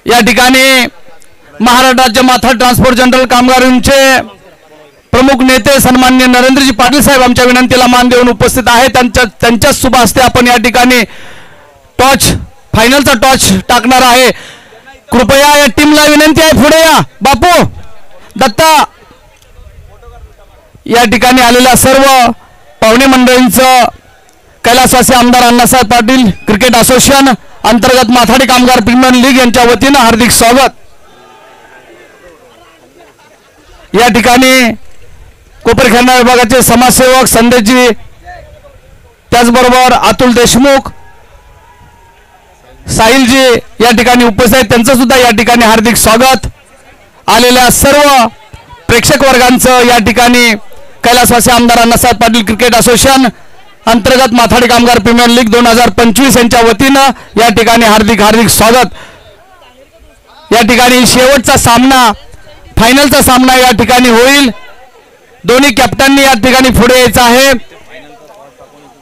या ठिकाणी महाराष्ट्र राज्य माथा ट्रान्सपोर्ट जनरल कामगारांचे प्रमुख नेते सन्माननीय नरेंद्रजी पाटील साहेब आमच्या विनंतीला मान देऊन उपस्थित आहेत. त्यांच्या शुभ हस्ते आपण या ठिकाणी टॉर्च फायनलचा टॉर्च टाकणार आहे. कृपया या टीमला विनंती आहे, पुढे या. बापू दत्ता, या ठिकाणी आलेल्या सर्व पाहुणे मंडळींचं कैलासवासी आमदार अण्णासाहेब पाटील क्रिकेट असोसिएशन अंतर्गत माथाडी कामगार प्रीमियर लीग यांच्या वतीनं हार्दिक स्वागत. या ठिकाणी कोपरखेरणा विभागाचे समाजसेवक संदेशजी, त्याचबरोबर अतुल देशमुख, साहिलजी या ठिकाणी उपस्थित आहेत. त्यांचं सुद्धा या ठिकाणी हार्दिक स्वागत. आलेल्या सर्व प्रेक्षक वर्गांचं या ठिकाणी कैलासवासी आमदार अण्णासाहेब पाटील क्रिकेट असोसिएशन अंतर्गत माथाडी कामगार प्रीमियर लीग 2025 यांच्या वतीनं या ठिकाणी हार्दिक हार्दिक स्वागत. या ठिकाणी शेवटचा सामना, फायनलचा सामना या ठिकाणी होईल. दोन्ही कॅप्टननी या ठिकाणी पुढे यायचं आहे.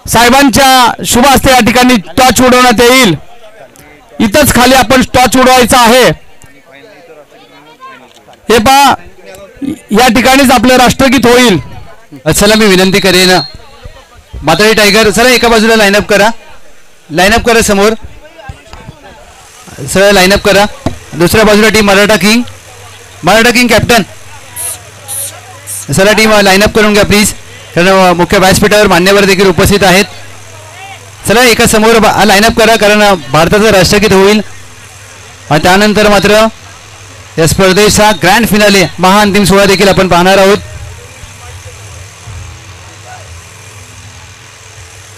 साहेबांच्या शुभ हस्ते या ठिकाणी टॉर्च उडवण्यात येईल. इथंच खाली आपण टॉर्च उडवायचा आहे. हे पहा, या ठिकाणीच आपले राष्ट्रगीत होईल. चला मी विनंती करेन, माथाडी टायगर चला एका बाजूला लाईनअप करा, लाईनअप करा समोर, सरळ लाईनअप करा. दुसऱ्या बाजूला टीम मराठा किंग कॅप्टन, चला टीम लाईनअप करून घ्या प्लीज, कारण मुख्य व्यासपीठावर मान्यवर देखील उपस्थित आहेत. चला एका समोर लाईनअप करा, कारण भारताचं राष्ट्रगीत होईल. आणि त्यानंतर मात्र या स्पर्धेचा ग्रँड फिनाले महाअंतिम सोहळा देखील आपण पाहणार आहोत.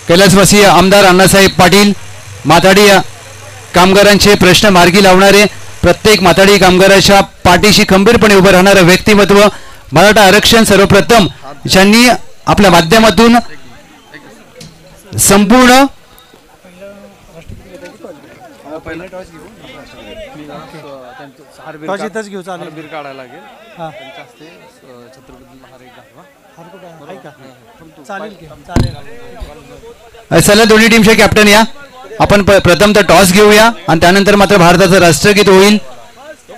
कैलासवासी आमदार अण्णासाहेब पाटील माथाडी कामगारांचे प्रश्न मार्गी लावणारे, प्रत्येक माथाडी कामगाराच्या पाठीशी खंबीरपणे उभं राहणारं व्यक्तिमत्व, मराठा आरक्षण सर्वप्रथम ज्यांनी आपल्या माध्यमातून संपूर्ण चला दोन्ही टीमचे कॅप्टन या, आपण प्रथम तर टॉस घेऊया आणि त्यानंतर मात्र भारताचं राष्ट्रगीत होईल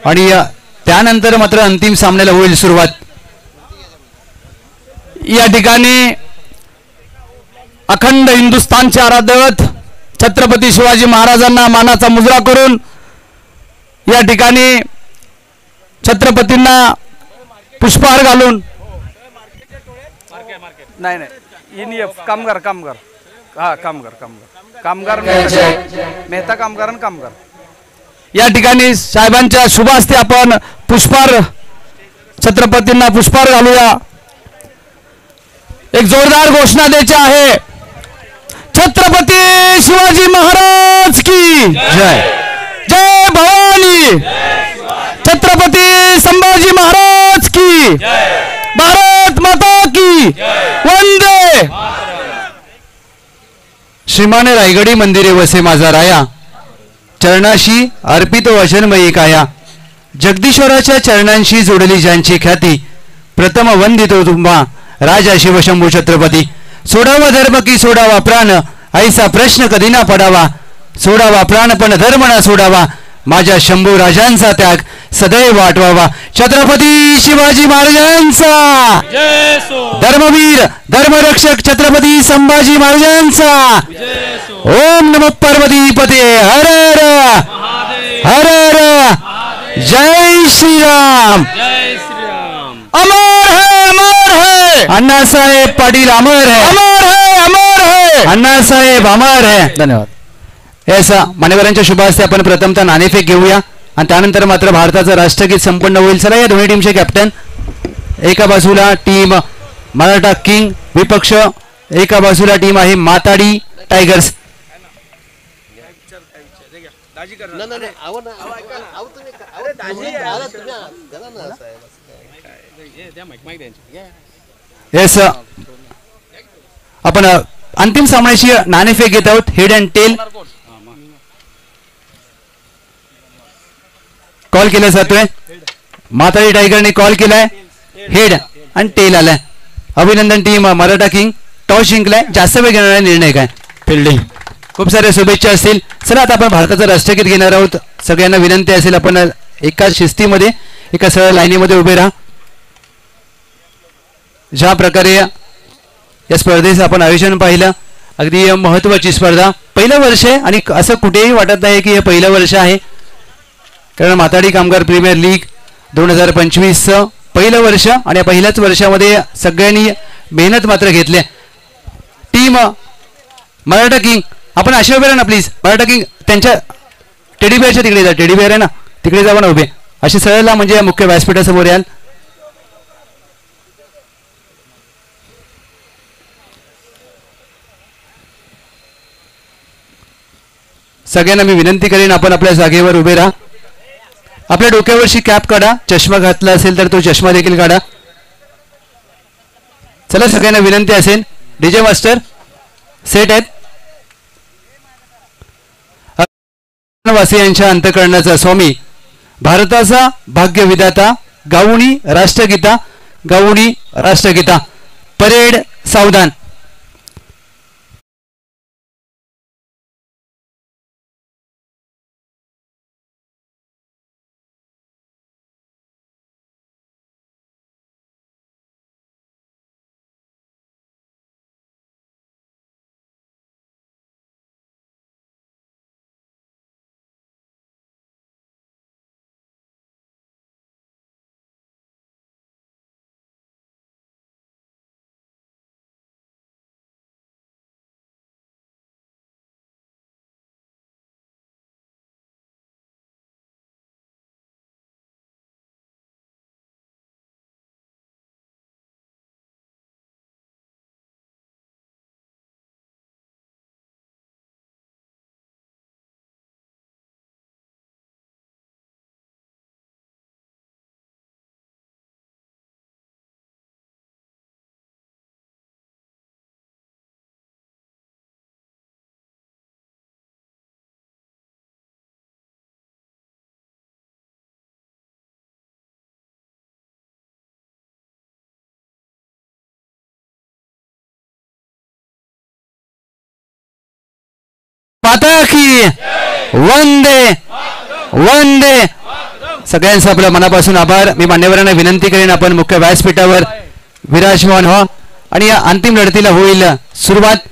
आणि त्यानंतर मात्र अंतिम सामन्याला होईल सुरुवात. या ठिकाणी अखंड हिंदुस्थानचे आराध्यवत छत्रपती शिवाजी महाराजांना मानाचा मुजरा करून या ठिकाणी छत्रपतींना पुष्पहार घालून कामगार या ठिकाणी साहेबांच्या शुभ हस्ते आपण पुष्पहार छत्रपतींना पुष्पहार घालूया. एक जोरदार घोषणा द्यायची आहे. छत्रपती शिवाजी महाराज की जय, जय भवानी. छत्रपती संभाजी महाराज की, भारत माता की वंदे. श्रीमान रायगडी मंदिरे वसे माझा राया, चरणाशी अर्पित वचनमयी काया. जगदीश्वराच्या चरणांशी जोडली ज्यांची ख्याती, प्रथम वंदितो तुम्हा राजा शिवशंभू छत्रपती. सोडावा धर्म की सोडावा प्राण, ऐसा प्रश्न कधी ना पडावा. सोडावा प्राण पण धर्म ना सोडावा, माझ्या शंभू राजांचा त्याग सदैव आठवावा. छत्रपती शिवाजी महाराजांचा, धर्मवीर धर्मरक्षक छत्रपती संभाजी महाराजांचा. ओम नमः पार्वती पते हर हर हर हर. जय श्रीराम. अमर है, अमर है अण्णासाहेब पाटील, अमर है, अमर है, अमर है अण्णासाहेब, अमर है. धन्यवाद. ऐसा मान्यवरांच्या शुभ हस्ते आपण प्रथमतः नाणेफेक घेऊया आणि त्यानंतर मात्र भारताचं राष्ट्रगीत संपन्न होईल. चला या दोन्ही टीमचे कॅप्टन, एका बाजूला टीम मराठा किंग विपक्ष, एका बाजूला टीम आहे माथाडी टायगर्स. येस, आपण अंतिम सामन्याची नाणेफेक घेत आहोत. हेड अँड टेल कॉल केला जातोय. माथाडी टायगरने कॉल केलाय, हेड आणि टेल आलाय. अभिनंदन टीम मराठा किंग, टॉस जिंकलाय. जास्त वेळ घेणारा निर्णय काय? फिल्डिंग खूप साऱ्या शुभेच्छा असतील. चला आता आपण भारताचं राष्ट्रगीत घेणार आहोत. सगळ्यांना विनंती असेल आपण एका शिस्तीमध्ये एका सरळ लाईनीमध्ये उभे राहा. ज्या प्रकारे या स्पर्धेचं आपण आयोजन पाहिलं, अगदी महत्त्वाची स्पर्धा, पहिलं वर्ष आहे आणि असं कुठेही वाटत नाही की हे पहिलं वर्ष आहे, कारण माथाडी कामगार प्रीमियर लीग 2025चं पहिलं वर्ष आणि या पहिल्याच वर्षामध्ये सगळ्यांनी मेहनत मात्र घेतली. टीम मराठा किंग, आपण अशा उभे राहा ना प्लीज. मराठा किंग त्यांच्या टेडी बेअरच्या तिकडे जा, टेडी बेअर आहे ना तिकडे जा ना उभे, असे सरळला म्हणजे मुख्य व्यासपीठासमोर याल. सगळ्यांना मी विनंती करेन आपण आपल्या जागेवर उभे राहा. आपल्या डोक्यावरची कॅप काढा, चष्मा घातला असेल तर तो चष्मा देखील काढा. चला सगळ्यांना विनंती असेल. डीजे मास्टर सेट आहेत. वासियांच्या अंतःकरणाचा स्वामी, भारताचा भाग्यविधाता, गाऊणी राष्ट्रगीता, गाऊणी राष्ट्रगीता. परेड सावधान. माता की वंदे वंदे. सगळ्यांचं आपल्या मनापासून आभार. मी मान्यवरांना विनंती करेन आपण मुख्य व्यासपीठावर विराजमान व्हा आणि या अंतिम लढतीला होईल सुरुवात.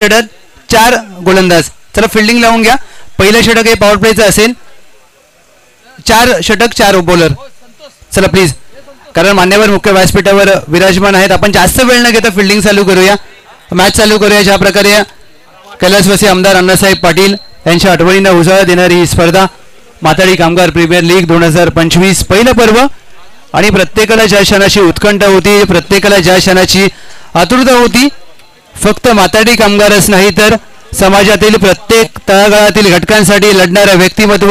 षटक 4 गोलंदाज. चला फिल्डिंग लावून घ्या. पहिलं षटक हे पॉवर प्लेचं असेल. 4 षटक 4 बॉलर. चला प्लीज, कारण मान्यवर मुख्य व्यासपीठावर विराजमान आहेत. आपण जास्त वेळ न घेता फिल्डिंग चालू करूया, मॅच चालू करूया. ज्या प्रकारे कैलासवासी आमदार अण्णासाहेब पाटील यांच्या आठवणींना उजाळा देणारी ही स्पर्धा माथाडी कामगार प्रीमियर लीग 2025 पहिलं पर्व. आणि प्रत्येकाला ज्या क्षणाची उत्कंठा होती, प्रत्येकाला ज्या क्षणाची आतुरता होती, फक्त माथाडी कामगारच नाही तर समाजातील प्रत्येक तळागाळातील घटकांसाठी लढणारं व्यक्तिमत्व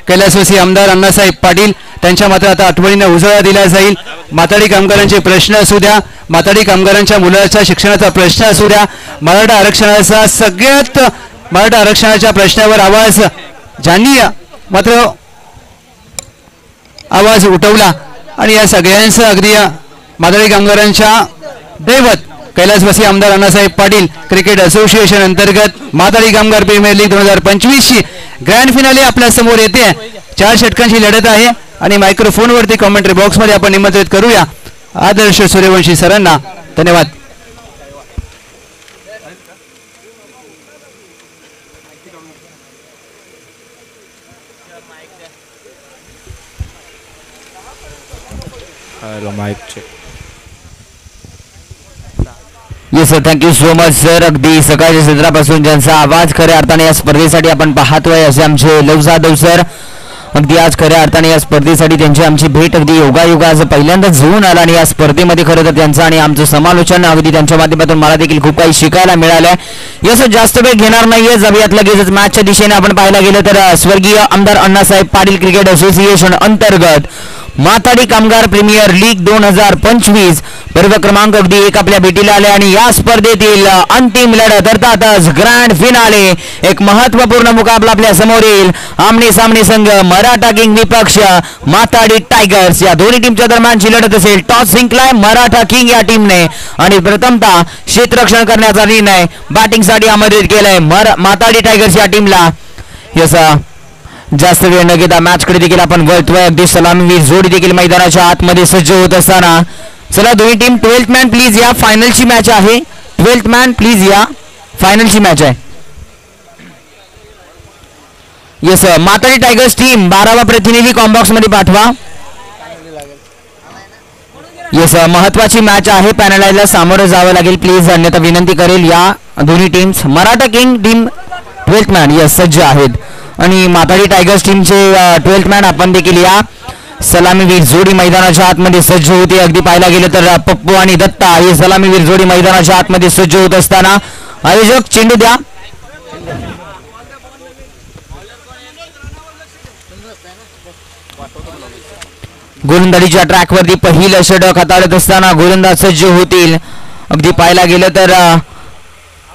कैलासवासी आमदार अण्णासाहेब पाटील त्यांच्या मात्र आता आठवणींना उजाळा दिला जाईल. माथाडी कामगारांचे प्रश्न असू द्या, माथाडी कामगारांच्या मुलाच्या शिक्षणाचा प्रश्न असू द्या, मराठा आरक्षणाचा सगळ्यात मराठा आरक्षणाच्या प्रश्नावर आवाज ज्यांनी मात्र आवाज उठवला आणि या सगळ्यांचं अगदी माथाडी कामगारांच्या दैवत कैलासवासी आमदार अण्णासाहेब पाटील क्रिकेट असोसिएशन अंतर्गत माथाडी कामगार प्रीमियर लीग 2025 ची ग्रँड फिनाले आपल्या समोर येते. 4 षटकांची लढत आहे आणि मायक्रोफोनवरती कॉमेंट्री बॉक्समध्ये आपण निमंत्रित करूया आदर्श सूर्यवंशी सरांना. धन्यवाद. Yes sir, thank you so much sir. अगदी सकाळच्या सत्रापासून ज्यांचा आवाज खऱ्या अर्थाने या स्पर्धेसाठी आपण पाहतोय असे आमचे लव जाधव सर. अगदी आज खऱ्या अर्थाने या स्पर्धेसाठी त्यांची आमची भेट अगदी योगायोगा आज पहिल्यांदा जुळून आला आणि या स्पर्धेमध्ये खरं तर त्यांचं आणि आमचं समालोचन अगदी त्यांच्या माध्यमातून मला देखील खूप काही शिकायला मिळालंय. याचं जास्त वेळ घेणार नाहीये, जाऊयात लगेचच मॅचच्या दिशेने. आपण पाहायला गेलं तर स्वर्गीय आमदार अण्णासाहेब पाटील क्रिकेट असोसिएशन अंतर्गत माथाडी कामगार प्रीमियर लीग 2025 पर्व क्रमांक अगदी 1 आपल्या भेटीला आले आणि या स्पर्धेतील अंतिम लढत अर्थातच ग्रँड फिनाले एक महत्त्वपूर्ण मुकाबला आपल्या समोर येईल. आमने सामने संघ मराठा किंग विपक्ष माथाडी टायगर्स या दोन्ही टीमच्या दरम्यानची लढत असेल. टॉस जिंकलाय मराठा किंग या टीमने आणि प्रथमतः क्षेत्ररक्षण करण्याचा निर्णय बॅटिंगसाठी आमंत्रित केलाय माथाडी टायगर्स या टीमला. याचा जास्त वेळ न घेता मॅचकडे देखील आपण वळतोय. अगदी सलामीवीर जोडी देखील मैदानाच्या आतमध्ये सज्ज होत असताना चला दोन्ही टीम 12th मॅन प्लीज या, फायनलची मॅच आहे. 12th मॅन प्लीज या, फायनलची मॅच आहे. येस माथाडी टायगर्स टीम 12वा प्रतिनिधी कॉम्बॉक्स मध्ये पाठवा. येस महत्वाची मॅच आहे, पॅनलाईजला सामोरं जावं लागेल प्लीज, अन्यथा विनंती करेल. या दोन्ही teams Maratha king team 12th man yes सज्ज आहेत आणि माथाडी टायगर्स टीमचे 12th मॅन आपण देखील या. सलामीवीर जोडी मैदानाच्या आतमध्ये सज्ज होते. अगदी पाहायला गेलं तर पप्पू आणि दत्ता हे सलामीवीर जोडी मैदानाच्या आतमध्ये सज्ज होत असताना आयोजक चेंडू द्या. गोलंदाजीच्या ट्रॅकवरती पहिलं षटक हाताळत असताना गोलंदाज सज्ज होतील. अगदी पाहायला गेलं तर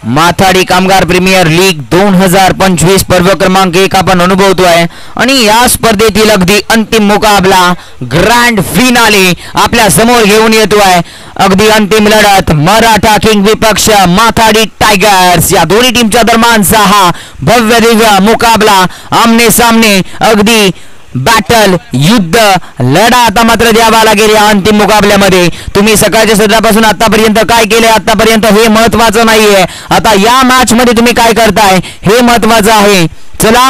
माथाडी कामगार प्रीमियर लीग 2025 पर्व क्रमांक 1 आपण अनुभवतोय आणि या स्पर्धेतील अगदी अंतिम मुकाबला ग्रँड फिनाले आपल्या समोर घेऊन येतोय. अगदी अंतिम लढत मराठा किंग विपक्ष माथाडी टायगर्स या दोन्ही टीमच्या दरम्यानचा हा भव्य दिव्य मुकाबला आमने सामने अगदी बॅटल युद्ध लढा आता मात्र द्यावा लागेल या अंतिम मुकाबल्यामध्ये. तुम्ही सकाळच्या सत्रापासून आतापर्यंत काय केले आतापर्यंत हे महत्वाचं नाहीये, आता या मॅच मध्ये तुम्ही काय करताय हे महत्वाचं आहे. चला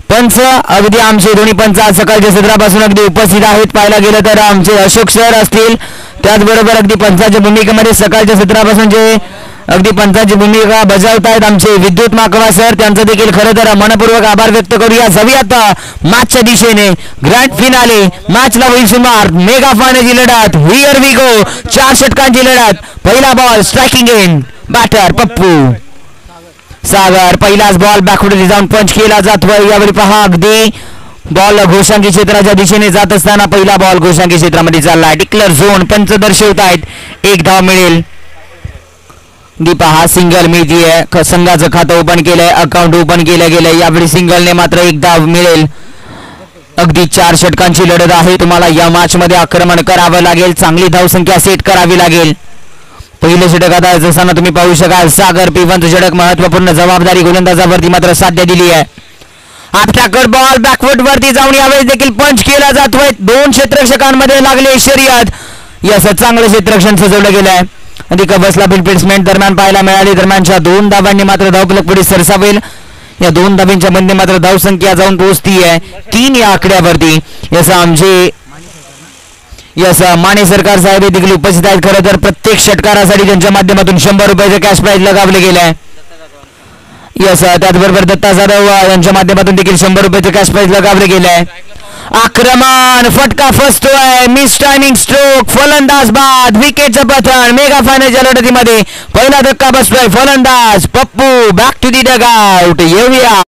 पंच अगदी आमचे दोन्ही पंच आज सकाळच्या सत्रापासून अगदी उपस्थित आहेत. पाहायला गेलं तर आमचे अशोक सर असतील, त्याचबरोबर अगदी पंचाच्या भूमिकेमध्ये सकाळच्या सत्रापासून जे अगदी पंचाची भूमिका बजावतायत आमचे विद्युत माकवा सर, त्यांचं देखील खरं तर मनपूर्वक आभार व्यक्त करूया. जाऊयात मॅचच्या दिशेने. ग्रँड फिनाले मॅचला होईल सुमार मेगा फायनलची लढत. Here we go. 4 षटकांची लढत. पहिला ball striking in, batter Pappu Sagar. पहिलाच बॉल बॅकवर्ड जाऊन पंच केला जातोय. यावेळी पहा अगदी बॉल घोषांकी क्षेत्राच्या दिशेने जात असताना पहिला बॉल घोषांकी क्षेत्रामध्ये चाललाय. डिक्लेअर झोन पंच दर्शवतायत 1 धाव मिळेल. दीपा हा सिंगल मिळतीये. संघाचं खातं ओपन केलंय, अकाउंट ओपन केलं गेलंय. यावेळी सिंगलने मात्र 1 धाव मिळेल. अगदी 4 षटकांची लढत आहे. तुम्हाला या मॅच मध्ये आक्रमण करावं लागेल, चांगली धावसंख्या सेट करावी लागेल. पहिले षटक आता जसं तुम्ही पाहू शकाल सागर पिवनचं षटक महत्वपूर्ण जबाबदारी गोलंदाजावरती मात्र साध्य दिली आहे. आपटाकड बॉल बॅकवर्ड वरती जाऊन यावेळी देखील पंच केला जातोय. 2 क्षेत्ररक्षकांमध्ये लागले शर्यत. याचं चांगलं क्षेत्ररक्षण सजवलं गेलंय. अधिक बसला प्लेसमेंट दरम्यान पाहायला मिळाली. दरम्यानच्या 2 धावांनी मात्र धावफलक पुढे सरसावेल. या 2 धावांच्या मध्ये मात्र धावसंख्या जाऊन पोहोचती आहे 3 या आकड्यावरती. याचा आमचे माने सरकार साहेब देखील उपस्थित आहेत. खरं तर प्रत्येक षटकारासाठी त्यांच्या माध्यमातून 100 रुपयाचं कॅश प्राइज लगावले गेले आहे. त्याचबरोबर दत्ता जाधव यांच्या माध्यमातून देखील 100 रुपयाचं कॅश प्राइज लगावले गेले आहे. आक्रमण फटका फसतोय, मिस टायमिंग स्ट्रोक, फलंदाज बाद, विकेटचं पतन. मेगा फायनलच्या लढतीमध्ये पहिला धक्का बसतोय. फलंदाज Pappu back to the dugout. येऊया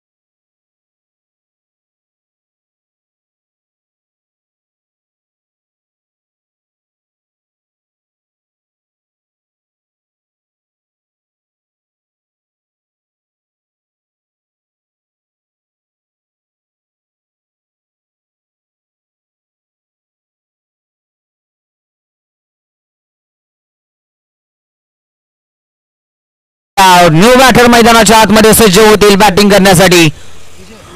न्यू बॅटर मैदानाच्या आतमध्ये सज्ज होतील बॅटिंग करण्यासाठी.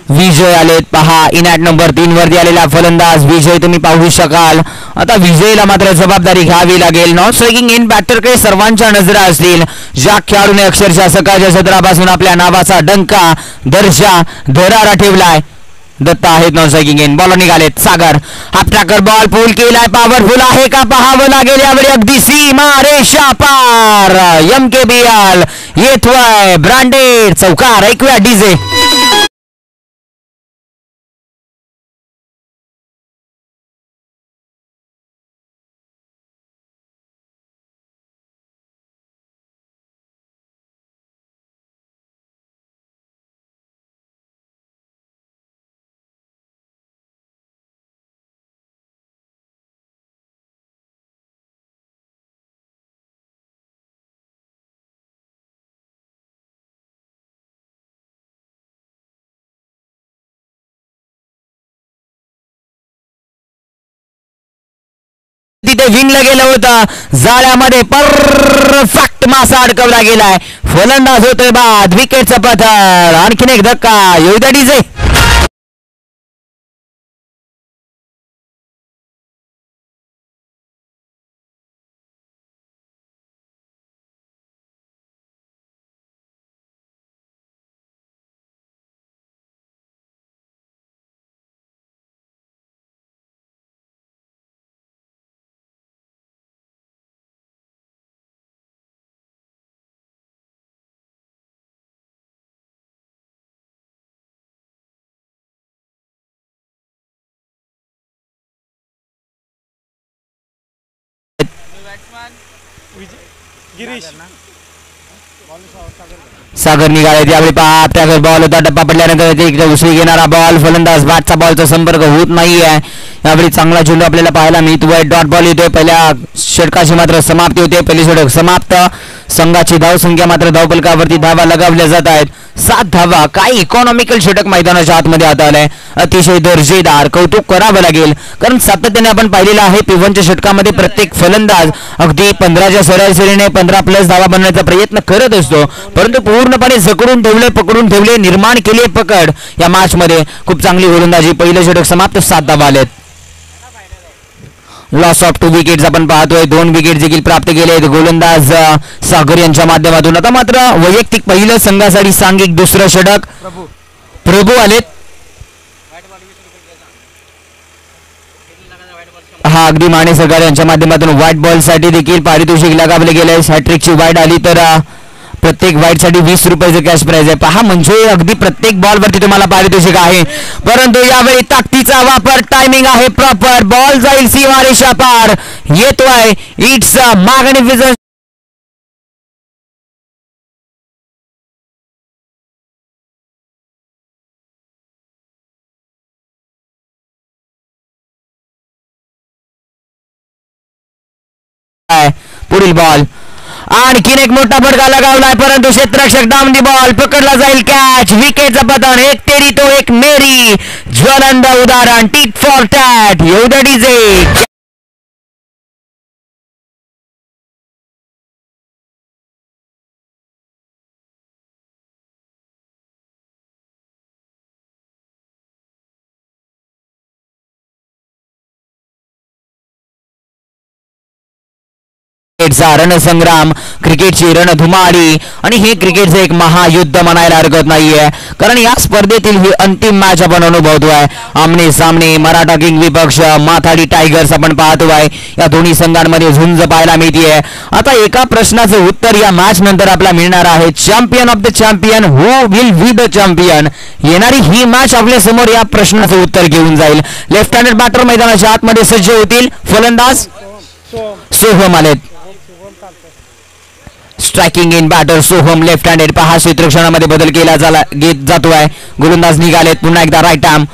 विजय आलेत पहा. इनॅट नंबर 3 वरती आलेला फलंदाज विजय तुम्ही पाहू शकाल. आता विजयला मात्र जबाबदारी घ्यावी लागेल. नॉन स्ट्रायकिंग इन बॅटरकडे सर्वांच्या नजरा असतील. ज्या खेळाडूने अक्षरशः सकाळच्या सत्रापासून आपल्या नावाचा डंका दर्जा धरारा ठेवलाय दत्ता आहेत. Non striking in. बॉलर निघालेत. सागर आपटाकर बॉल पूल केलाय. पॉवरफुल आहे का पाहावं लागेल. यावेळी अगदी सीमा रेषा पार. MKBL येतोय ब्रँडेड चौकार. ऐकूया डीजे. तिथे विणलं गेलं होतं, जाळ्यामध्ये परफेक्ट मासा अडकवला गेलाय. फलंदाज होतोय बाद, विकेटचा पथर. आणखीन एक धक्का, येऊ द्या डीजे. सागर निघाले त्यावेळी त्याकडे बॉल होता, डब्बा पडल्यानंतर उसळी घेणारा बॉल, फलंदाज बॅटचा बॉलचा संपर्क होत नाहीये. यावेळी चांगला चेंडू आपल्याला पाहायला मिळतोय. डॉट बॉल येतोय, पहिल्या षटकाची मात्र समाप्ती होते. पहिली षटक समाप्त. संघाची धावसंख्या मात्र धावफलकावरती धावा लगावल्या जात आहेत, 7 धावा. काय इकॉनॉमिकल षटक मैदानाच्या आतमध्ये आता आलंय, अतिशय दर्जेदार, कौतुक करावं लागेल. कारण सातत्याने आपण पाहिलेलं आहे P1च्या षटकामध्ये प्रत्येक फलंदाज अगदी 15च्या सरासरीने 15+ धावा बनवण्याचा प्रयत्न करत असतो, परंतु पूर्णपणे जकडून ठेवले, पकडून ठेवले, निर्माण केले पकड. या मॅच मध्ये खूप चांगली गोलंदाजी. पहिलं षटक समाप्त, 7 धावा आलेत. लॉस ऑफ 2 विकेट्स आपण पाहतोय. 2 विकेट देखील प्राप्त केले आहेत गोलंदाज सागर यांच्या माध्यमातून. आता मात्र वैयक्तिक पहिलं, संघासाठी सांघिक दुसरं षटक. प्रभू आलेत. हा अगदी माने सरकार यांच्या माध्यमातून व्हाईट बॉल साठी देखील पारितोषिक लगावले गेले. हॅट्रिकची वाईट आली तर प्रत्येक वाईट साठी 20 रुपयाचं कॅश प्राइज आहे. पहा, म्हणजे अगदी प्रत्येक बॉल वरती तुम्हाला पारितोषिक आहे. परंतु यावेळी ताकदीचा वापर, टायमिंग आहे प्रॉपर. बॉल जाईल सीमारेषा पार, येतोय. It's a magnificent. पुढील बॉल, आणखीन एक मोठा फटका लगावलाय, परंतु क्षेत्ररक्षक डाऊन दी बॉल, पकडला जाईल कॅच. विकेटचं पतन. एक तेरी तो एक मेरी, ज्वलंत उदाहरण, टीट फॉर टॅट. येऊ द्या डीजे. रणसंग्राम, क्रिकेटची रणधुमाळी आणि हे क्रिकेटचे एक महायुद्ध म्हणायला हरकत नाहीये, कारण या स्पर्धेतील ही अंतिम मॅच आपण अनुभवतोय. आमने सामने मराठा किंग विपक्ष माथाडी टायगर्स आपण पाहतोय. या दोन्ही संघांमध्ये झुंज पाहायला मिळतीये. आता एका प्रश्नाचं उत्तर या मॅच नंतर आपल्याला मिळणार आहे. Champion of the champion, who will be the champion. येणारी ही मॅच आपल्या समोर या प्रश्नाचं उत्तर घेऊन जाईल. लेफ्ट हँडेड बॅटर मैदानाच्या आतमध्ये सज्ज होतील. फलंदाज सोहम आलेत. Striking in batter Soham, left handed. पहा, क्षेत्ररक्षणामध्ये बदल केला जातोय. गोलंदाज निघालेत. पुन्हा एकदा राईट आर्म.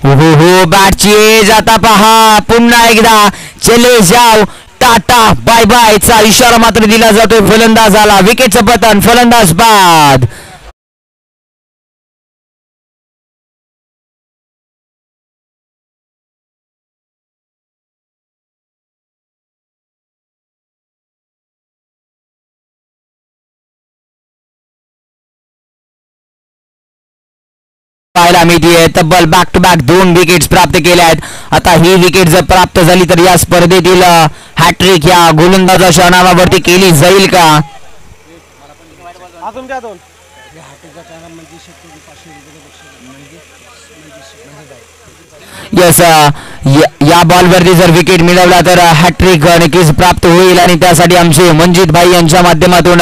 हो, बॅटची एज आता पहा. पुन्हा एकदा चले जाव, टाटा बाय बाय चा इशारा मात्र दिला जातोय फलंदाजाला. विकेटचं पतन, फलंदाज बाद. पाहायला मिळतीये. तब्बल बॅक टू बॅक 2 विकेट्स प्राप्त केल्या आहेत. आता ही विकेट जर प्राप्त झाली तर या स्पर्धेतील हॅट्रिक या गोलंदाजाच्या नावावरती केली जाईल का? यस, या बॉलवरती जर विकेट मिळवला तर हॅट्रिक नक्कीच प्राप्त होईल आणि त्यासाठी आमचे मंजित भाई यांच्या माध्यमातून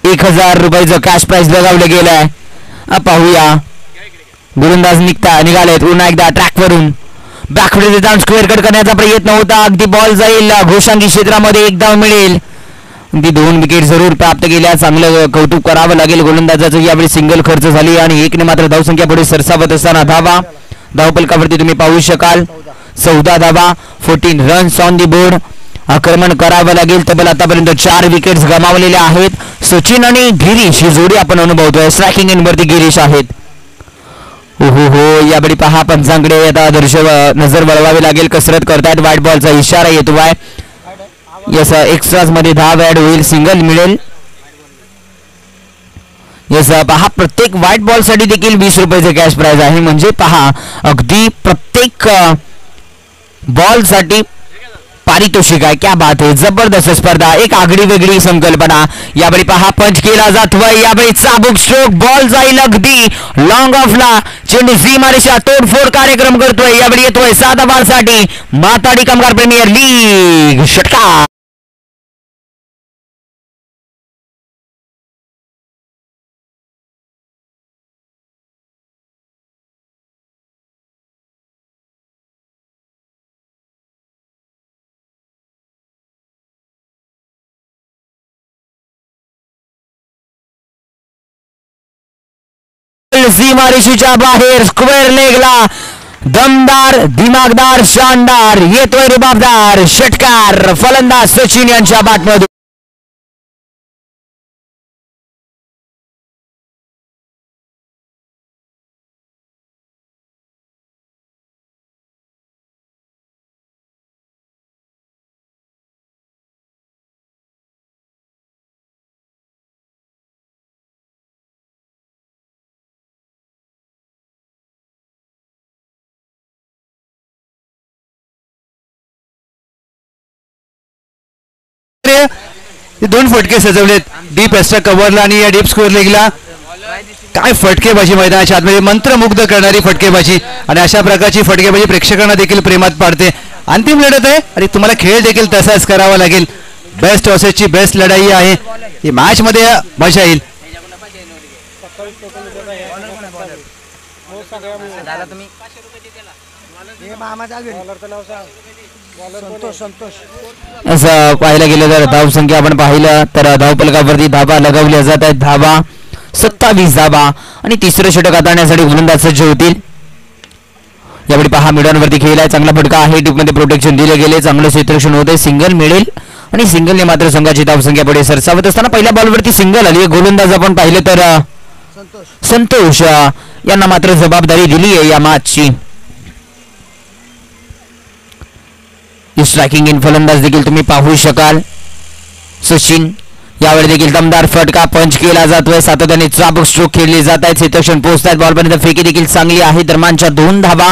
1000 रुपयाचं कॅश प्राइज लगावले गेलंय. पाहूया. गोलंदाज निघालेत. पुन्हा एकदा ट्रॅकवरून बॅकवर्ड जाऊन स्क्वेअर कट करण्याचा प्रयत्न होता. अगदी बॉल जाईल घोषांगी क्षेत्रामध्ये, एक धाव मिळेल. अगदी 2 विकेट जरूर प्राप्त केल्या. चांगलं कौतुक करावं लागेल गोलंदाजाचं. यावेळी सिंगल खर्च झाली आणि 1 ने मात्र धावसंख्या पुढे सरसावत असताना धावा धावपलकावरती तुम्ही पाहू शकाल. 14 धावा, 14 रन्स ऑन दी बोर्ड. आक्रमण करावं लागेल. तब्बल आतापर्यंत 4 विकेट्स गमावलेल्या आहेत. सचिन आणि गिरीश ही जोडी आपण अनुभवतोय. स्ट्रायकिंग इन वरती गिरीश आहेत. ओहो हो, यावेळी पहा पंचांकडे आता नजर वळवावी लागेल. कसरत करतायत. व्हाईट बॉलचा इशारा येतो आहे. यस, एक्स्ट्राज मध्ये 10 ऍड होईल. सिंगल मिळेल. यस, पहा प्रत्येक व्हाईट बॉल साठी देखील 20 रुपयाचे कॅश प्राइज आहे. म्हणजे पहा अगदी प्रत्येक बॉल साठी पारितोषिक आहे. क्या बात आहे. जबरदस्त स्पर्धा. एक आगळी वेगळी संकल्पना. यावेळी पहा पंच केला जातोय. यावेळी चाबूक स्ट्रोक. बॉल जाईल अगदी लॉंग ऑफला. चेंडू सीमारेषा तोडफोड कार्यक्रम करतोय. यावेळी येतोय 7 बॉल साठी माथाडी कामगार प्रीमियर लीग. षटकार. सीमारेषेच्या बाहेर स्क्वेअर लेगला दमदार, दिमागदार, शानदार येतोय रुबाबदार षटकार. फलंदाज सचिन यांच्या बॅटमधून. दोन फटके सजवलेत डीप एक्स्ट्रा कव्हरला आणि या डीप स्कोअर लेगला. काय फटकेबाजी मैदानाच्या आतमध्ये मंत्रमुग्ध करणारी फटकेबाजी आणि अशा प्रकारची फटकेबाजी प्रेक्षकांना देखील प्रेमात पाडते. अंतिम लढत आहे आणि तुम्हाला खेळ देखील तसाच करावा लागेल. बेस्ट टॉसेसची बेस्ट लढाई आहे ही. मॅच मध्ये मजा येईल. असं पाहायला गेलं तर धावसंख्या आपण पाहिलं तर धावपलकावरती धाबा लगावल्या जात आहेत. धाबा 27 धाबा आणि तिसरं षटक हाताळण्यासाठी गोलंदाज सज्ज होतील. यावेळी पहा मिडॉनवरती खेळलाय. चांगला फटका आहे. टीपमध्ये प्रोटेक्शन दिले गेले. चांगलं क्षेत्ररक्षण होत आहे. सिंगल मिळेल आणि सिंगलने मात्र संघाची धावसंख्या पुढे सरसावत असताना पहिल्या बॉलवरती सिंगल आली. गोलंदाज आपण पाहिलं तर संतोष यांना मात्र जबाबदारी दिली आहे या मॅचची. स्ट्रायकिंग इन फलंदाज देखील तुम्ही पाहू शकाल. सचिन यावेळी देखील दमदार फटका पंच केला जातोय. सातत्याने चाबूक स्ट्रोक खेळले जात आहेत. क्षेत्ररक्षण पोहोचतात. बॉलपर्यंत फेकी देखील चांगली आहे. दरम्यानच्या 2 धाबा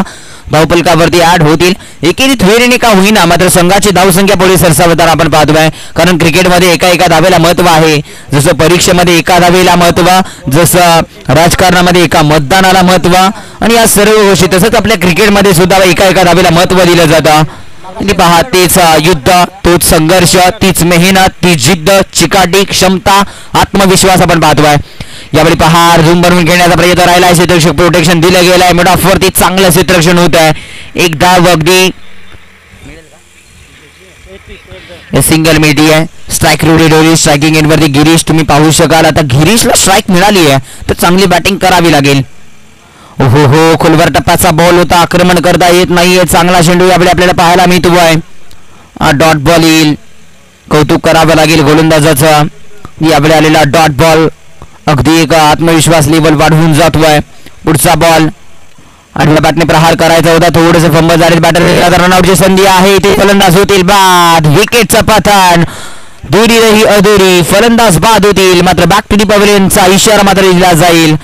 धावपलकावरती ऍड होतील. एकेरी थोडीने का होईना मात्र संघाची धावसंख्या पुढे सरसावताना आपण पाहतोय. कारण क्रिकेटमध्ये एका धावेला महत्व आहे. जसं परीक्षेमध्ये एका धावेला महत्व, जसं राजकारणामध्ये एका मतदानाला महत्व आणि या सर्व गोष्टी तसंच आपल्या क्रिकेटमध्ये सुद्धा एका धावेला महत्व दिलं जातं. आणि पहा तेच युद्ध, तोच संघर्ष, तीच मेहनत, ती जिद्द, चिकाटी, क्षमता, आत्मविश्वास आपण पाहतोय. यावेळी पहा झूम बनवून खेळण्याचा प्रयत्न राहिला. क्षेत्ररक्षक प्रोटेक्शन दिलं गेलंय. मिड ऑफ वरती चांगलं क्षेत्ररक्षण होत आहे. एक धाव अगदी सिंगल मिळती आहे. स्ट्राईक रोडी स्ट्रायकिंग एंड वरती गिरीश तुम्ही पाहू शकाल. आता गिरीशला स्ट्राईक मिळाली आहे तर चांगली बॅटिंग करावी लागेल. हो हो, खोलवर टप्प्याचा बॉल होता. आक्रमण करता येत नाहीये. चांगला चेंडू यावेळी आपल्याला पाहायला मिळतो आहे. डॉट बॉल येईल. कौतुक करावं लागेल गोलंदाजाचं. यावेळी आलेला डॉट बॉल अगदी एक आत्मविश्वास लेवल वाढवून जातोय. पुढचा बॉल आणि बॅटने प्रहार करायचा होता. थोडंसं फंबल झाले. बॅटर रनआउटची संधी आहे. ते फलंदाज होतील बाद. विकेटचं पतन. दुरी रही अधुरी. फलंदाज बाद होतील. मात्र बॅक टू दी पवेलियनचा इशारा मात्र दिला जाईल.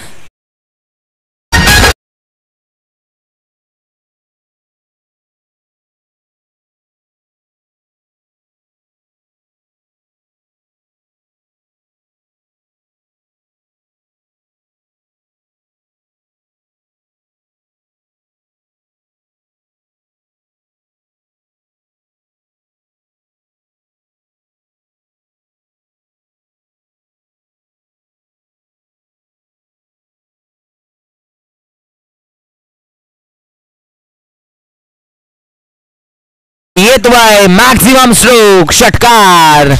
येतोय मॅक्सिमम स्ट्रोक षटकार.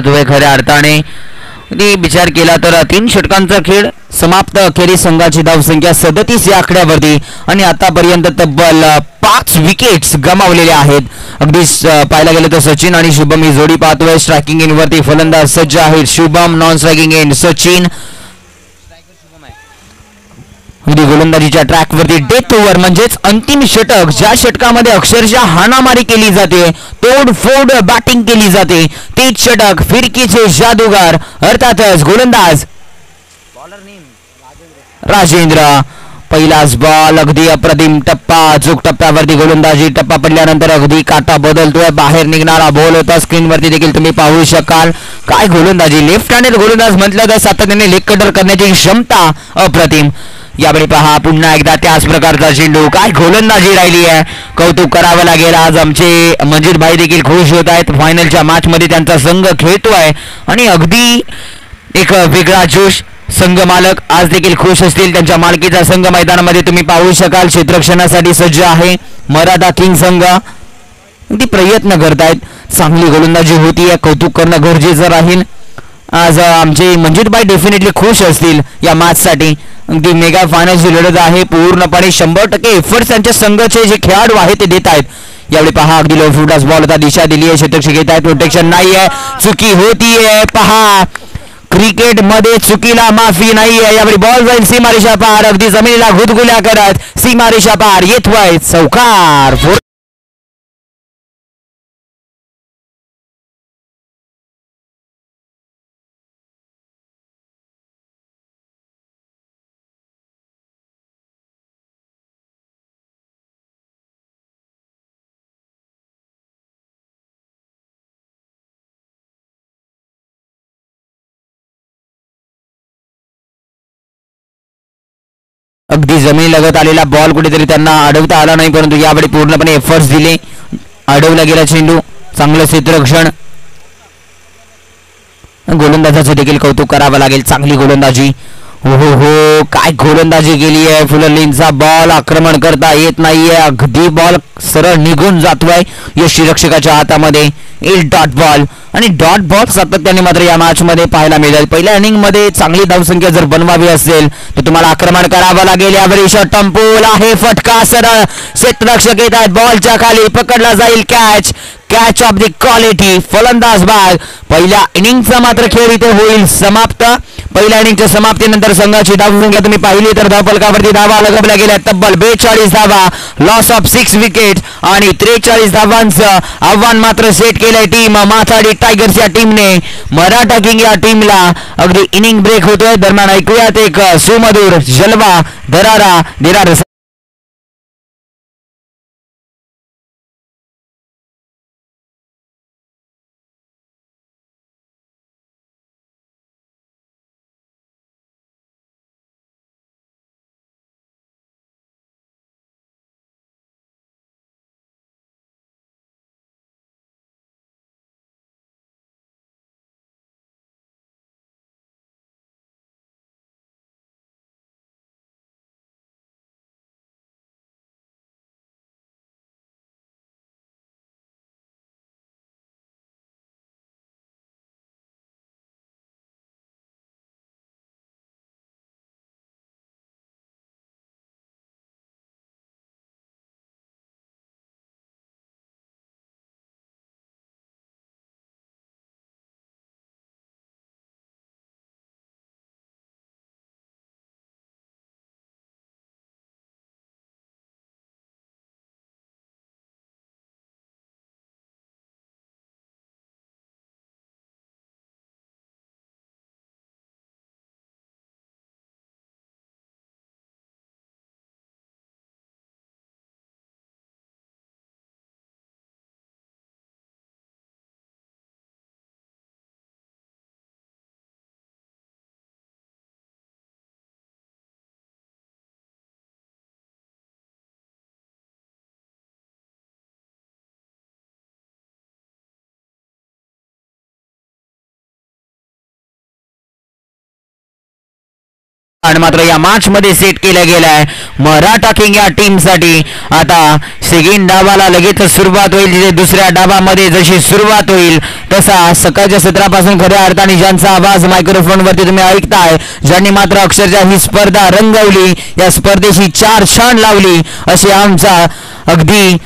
जातोय खऱ्या अर्थाने. विचार केला तर 3 षटकांचा खेळ समाप्त. अखेरीस संघाची धावसंख्या 37 या आकड्यावरती आणि आतापर्यंत तब्बल 5 विकेट्स गमावलेल्या आहेत. अगदी पाहायला गेलं तर सचिन आणि शुभम ही जोडी पाहतोय. स्ट्रायकिंग एंड वरती फलंदाज सज्ज आहेत Shubham, non striking end Sachin. अगदी गोलंदाजीच्या ट्रॅकवरती डेथ ओव्हर म्हणजेच अंतिम षटक, ज्या षटकामध्ये अक्षरशः हाणामारी केली जाते, तोडफोड बॅटिंग केली जाते, तेच षटक. फिरकीचे जादूगार अर्थातच गोलंदाज राजेंद्र. पहिलाच बॉल, अगदी अप्रतिम टप्पा, अचूक टप्प्यावरती गोलंदाजी. टप्पा पडल्यानंतर अगदी काटा बदलतोय, बाहेर निघणारा बॉल होता. स्क्रीनवरती देखील तुम्ही पाहू शकाल. काय गोलंदाजी, लेफ्ट हँडेड गोलंदाज म्हटलं तर सातत्याने लेग कटर करण्याची क्षमता अप्रतिम. यावेळी पहा पुन्हा एकदा त्याच प्रकारचा चेंडू. काय गोलंदाजी राहिली आहे, कौतुक करावं लागेल. आज आमचे मंजित भाई देखील खुश होत आहेत. फायनलच्या मॅच मध्ये त्यांचा संघ खेळतोय आणि अगदी एक वेगळा जोश. संघ मालक आज देखील खुश असतील. त्यांच्या मालकीचा संघ मैदानामध्ये तुम्ही पाहू शकाल. क्षेत्ररक्षणासाठी सज्ज आहे मराठा किंग संघ. अगदी प्रयत्न करतायत. चांगली गोलंदाजी होतीये, कौतुक करणं गरजेचं राहील. आज आमचे मंजित भाई डेफिनेटली खुश असतील या मॅच साठी. अगदी मेगा फायनलची लढत आहे. पूर्णपणे 100% एफर्ट्स त्यांच्या संघाचे जे खेळाडू आहेत ते देत आहेत. यावेळी पहा अगदी लो फुटबॉल बॉल होता, दिशा दिली आहे, क्षेत्ररक्षक घेत आहेत, प्रोटेक्शन नाही आहे, चुकी होतीये. पहा क्रिकेट मध्ये चुकीला माफी नाहीये. यावेळी बॉल जाईल सीमारेषा पार, अगदी जमिनीला गुदगुल्या करत सीमारेषा पार येतोय चौकार. अगदी जमीन लगत आलेला बॉल कुठेतरी त्यांना अडवता आला नाही, परंतु यावेळी पूर्णपणे एफर्ट्स दिले, अडवला गेला चेंडू. चांगलं क्षेत्ररक्षण. गोलंदाजाचं देखील कौतुक करावं लागेल. चांगली गोलंदाजी. हो काय गोलंदाजी केली आहे. फुलरलिनचा बॉल आक्रमण करता येत नाहीये. अगदी बॉल सरळ निघून जातोय यष्टीरक्षकाच्या हातामध्ये. एक डॉट बॉल आणि डॉट बॉल सातत्याने मात्र या मॅच मध्ये पाहायला मिळेल. पहिल्या इनिंग मध्ये चांगली धावसंख्या जर बनवावी असेल तर तुम्हाला आक्रमण करावं लागेल. यावेळी शॉट टंपूल आहे, फटका सरळ क्षेत्ररक्षक येत आहेत, बॉलच्या खाली पकडला जाईल. Catch of the quality. फलंदाज बाद. पहिल्या इनिंगचा मात्र खेळ इथे होईल समाप्त. पहिल्या इनिंगच्या समाप्तीनंतर संघाची धावसंख्या तुम्ही पाहिली तर धावफलकावरती धावा लगवल्या गेल्या तब्बल 42 धावा, लॉस ऑफ 6 विकेट आणि 43 धावांचं आव्हान मात्र सेट केलंय टीम माथाडी टायगर्स या टीमने. मराठा किंग या टीमला अगदी इनिंग ब्रेक होतोय. दरम्यान ऐकूयात एक सुमधुर जलवा दरारा आणि मात्र या मॅच मध्ये सेट केला गेलाय मराठा किंग या टीम साठी. आता सेकंड डावाला लगेच सुरुवात होईल. तिथे दुसऱ्या डावामध्ये जशी सुरुवात होईल तसा सकाळच्या सत्रापासून खऱ्या अर्थाने ज्यांचा आवाज मायक्रोफोन वरती तुम्ही ऐकताय, ज्यांनी मात्र अक्षरशः ही स्पर्धा रंगवली, या स्पर्धेची 4 क्षण लावली, असे आमचा अगदी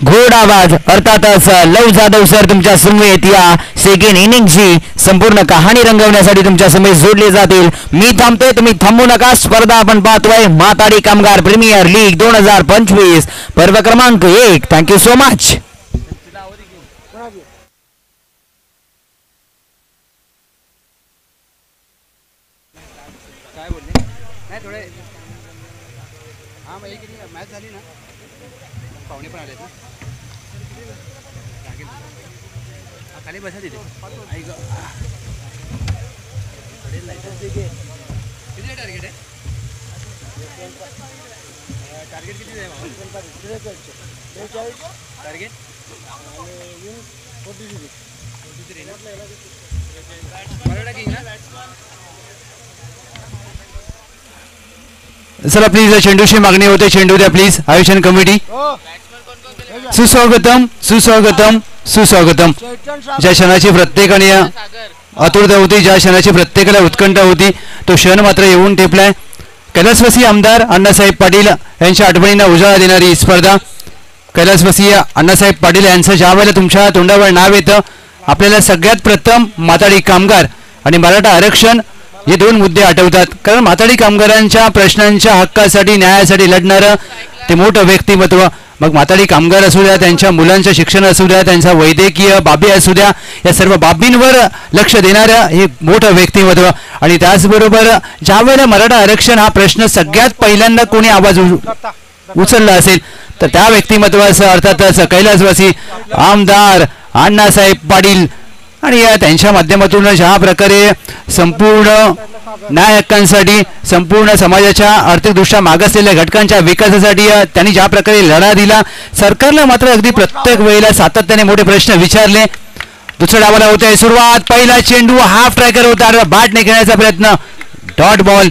घोड आवाज अर्थातच लव जाधव सर तुमच्या समवेत या सेकंड इनिंगची संपूर्ण कहाणी रंगवण्यासाठी तुमच्या समवेत जोडले जातील. मी थांबतोय, तुम्ही थांबू नका. स्पर्धा आपण पाहतोय माताडी कामगार प्रीमियर लीग 2025 पर्व क्रमांक 1. Thank you so much. खाली बसा तिथे. किती टार्गेट आहे? टार्गेट किती आहे? टार्गेट चला प्लीज चेंडूची मागणी होते. चेंडू द्या प्लीज. आयोजन कमिटी सुस्वागतम सुस्वागतम सुस्वागतम. ज्या क्षणाची प्रत्येकाने आतुरता होती, ज्या क्षणाची प्रत्येकाला उत्कंठा होती, तो क्षण मात्र येऊन ठेपलाय. कैलासवासी आमदार अण्णासाहेब पाटील यांच्या आठवणींना उजाळा देणारी ही स्पर्धा. कैलासवासी अण्णासाहेब पाटील यांचं ज्या वेळेला तुमच्या तोंडावर नाव येतं, आपल्याला सगळ्यात प्रथम माताडी कामगार आणि मराठा आरक्षण हे 2 मुद्दे आठवतात. कारण माताडी कामगारांच्या प्रश्नांच्या हक्कासाठी न्यायासाठी लढणारं ते मोठं व्यक्तिमत्व. मग माताडी कामगार असू द्या, त्यांच्या मुलांचं शिक्षण असू द्या, त्यांचा वैद्यकीय बाबी असू द्या, या सर्व बाबींवर लक्ष देणारं हे मोठं व्यक्तिमत्व. आणि त्याचबरोबर ज्या वेळेला मराठा आरक्षण हा प्रश्न सगळ्यात पहिल्यांदा कोणी आवाज उचलला असेल तर त्या व्यक्तिमत्वाचं अर्थातच कैलासवासी आमदार अण्णासाहेब पाटील. आणि त्यांच्या माध्यमातून ज्या प्रकारे संपूर्ण न्याय हक्कांसाठी, संपूर्ण समाजाच्या आर्थिकदृष्ट्या मागासलेल्या घटकांच्या विकासासाठी त्यांनी ज्या प्रकारे लढा दिला, सरकारला मात्र अगदी प्रत्येक वेळेला सातत्याने मोठे प्रश्न विचारले. दुसऱ्या डावाला होते सुरुवात. पहिला चेंडू हाफ ट्रॅकर होता, बॅटने खेळण्याचा प्रयत्न, डॉट बॉल.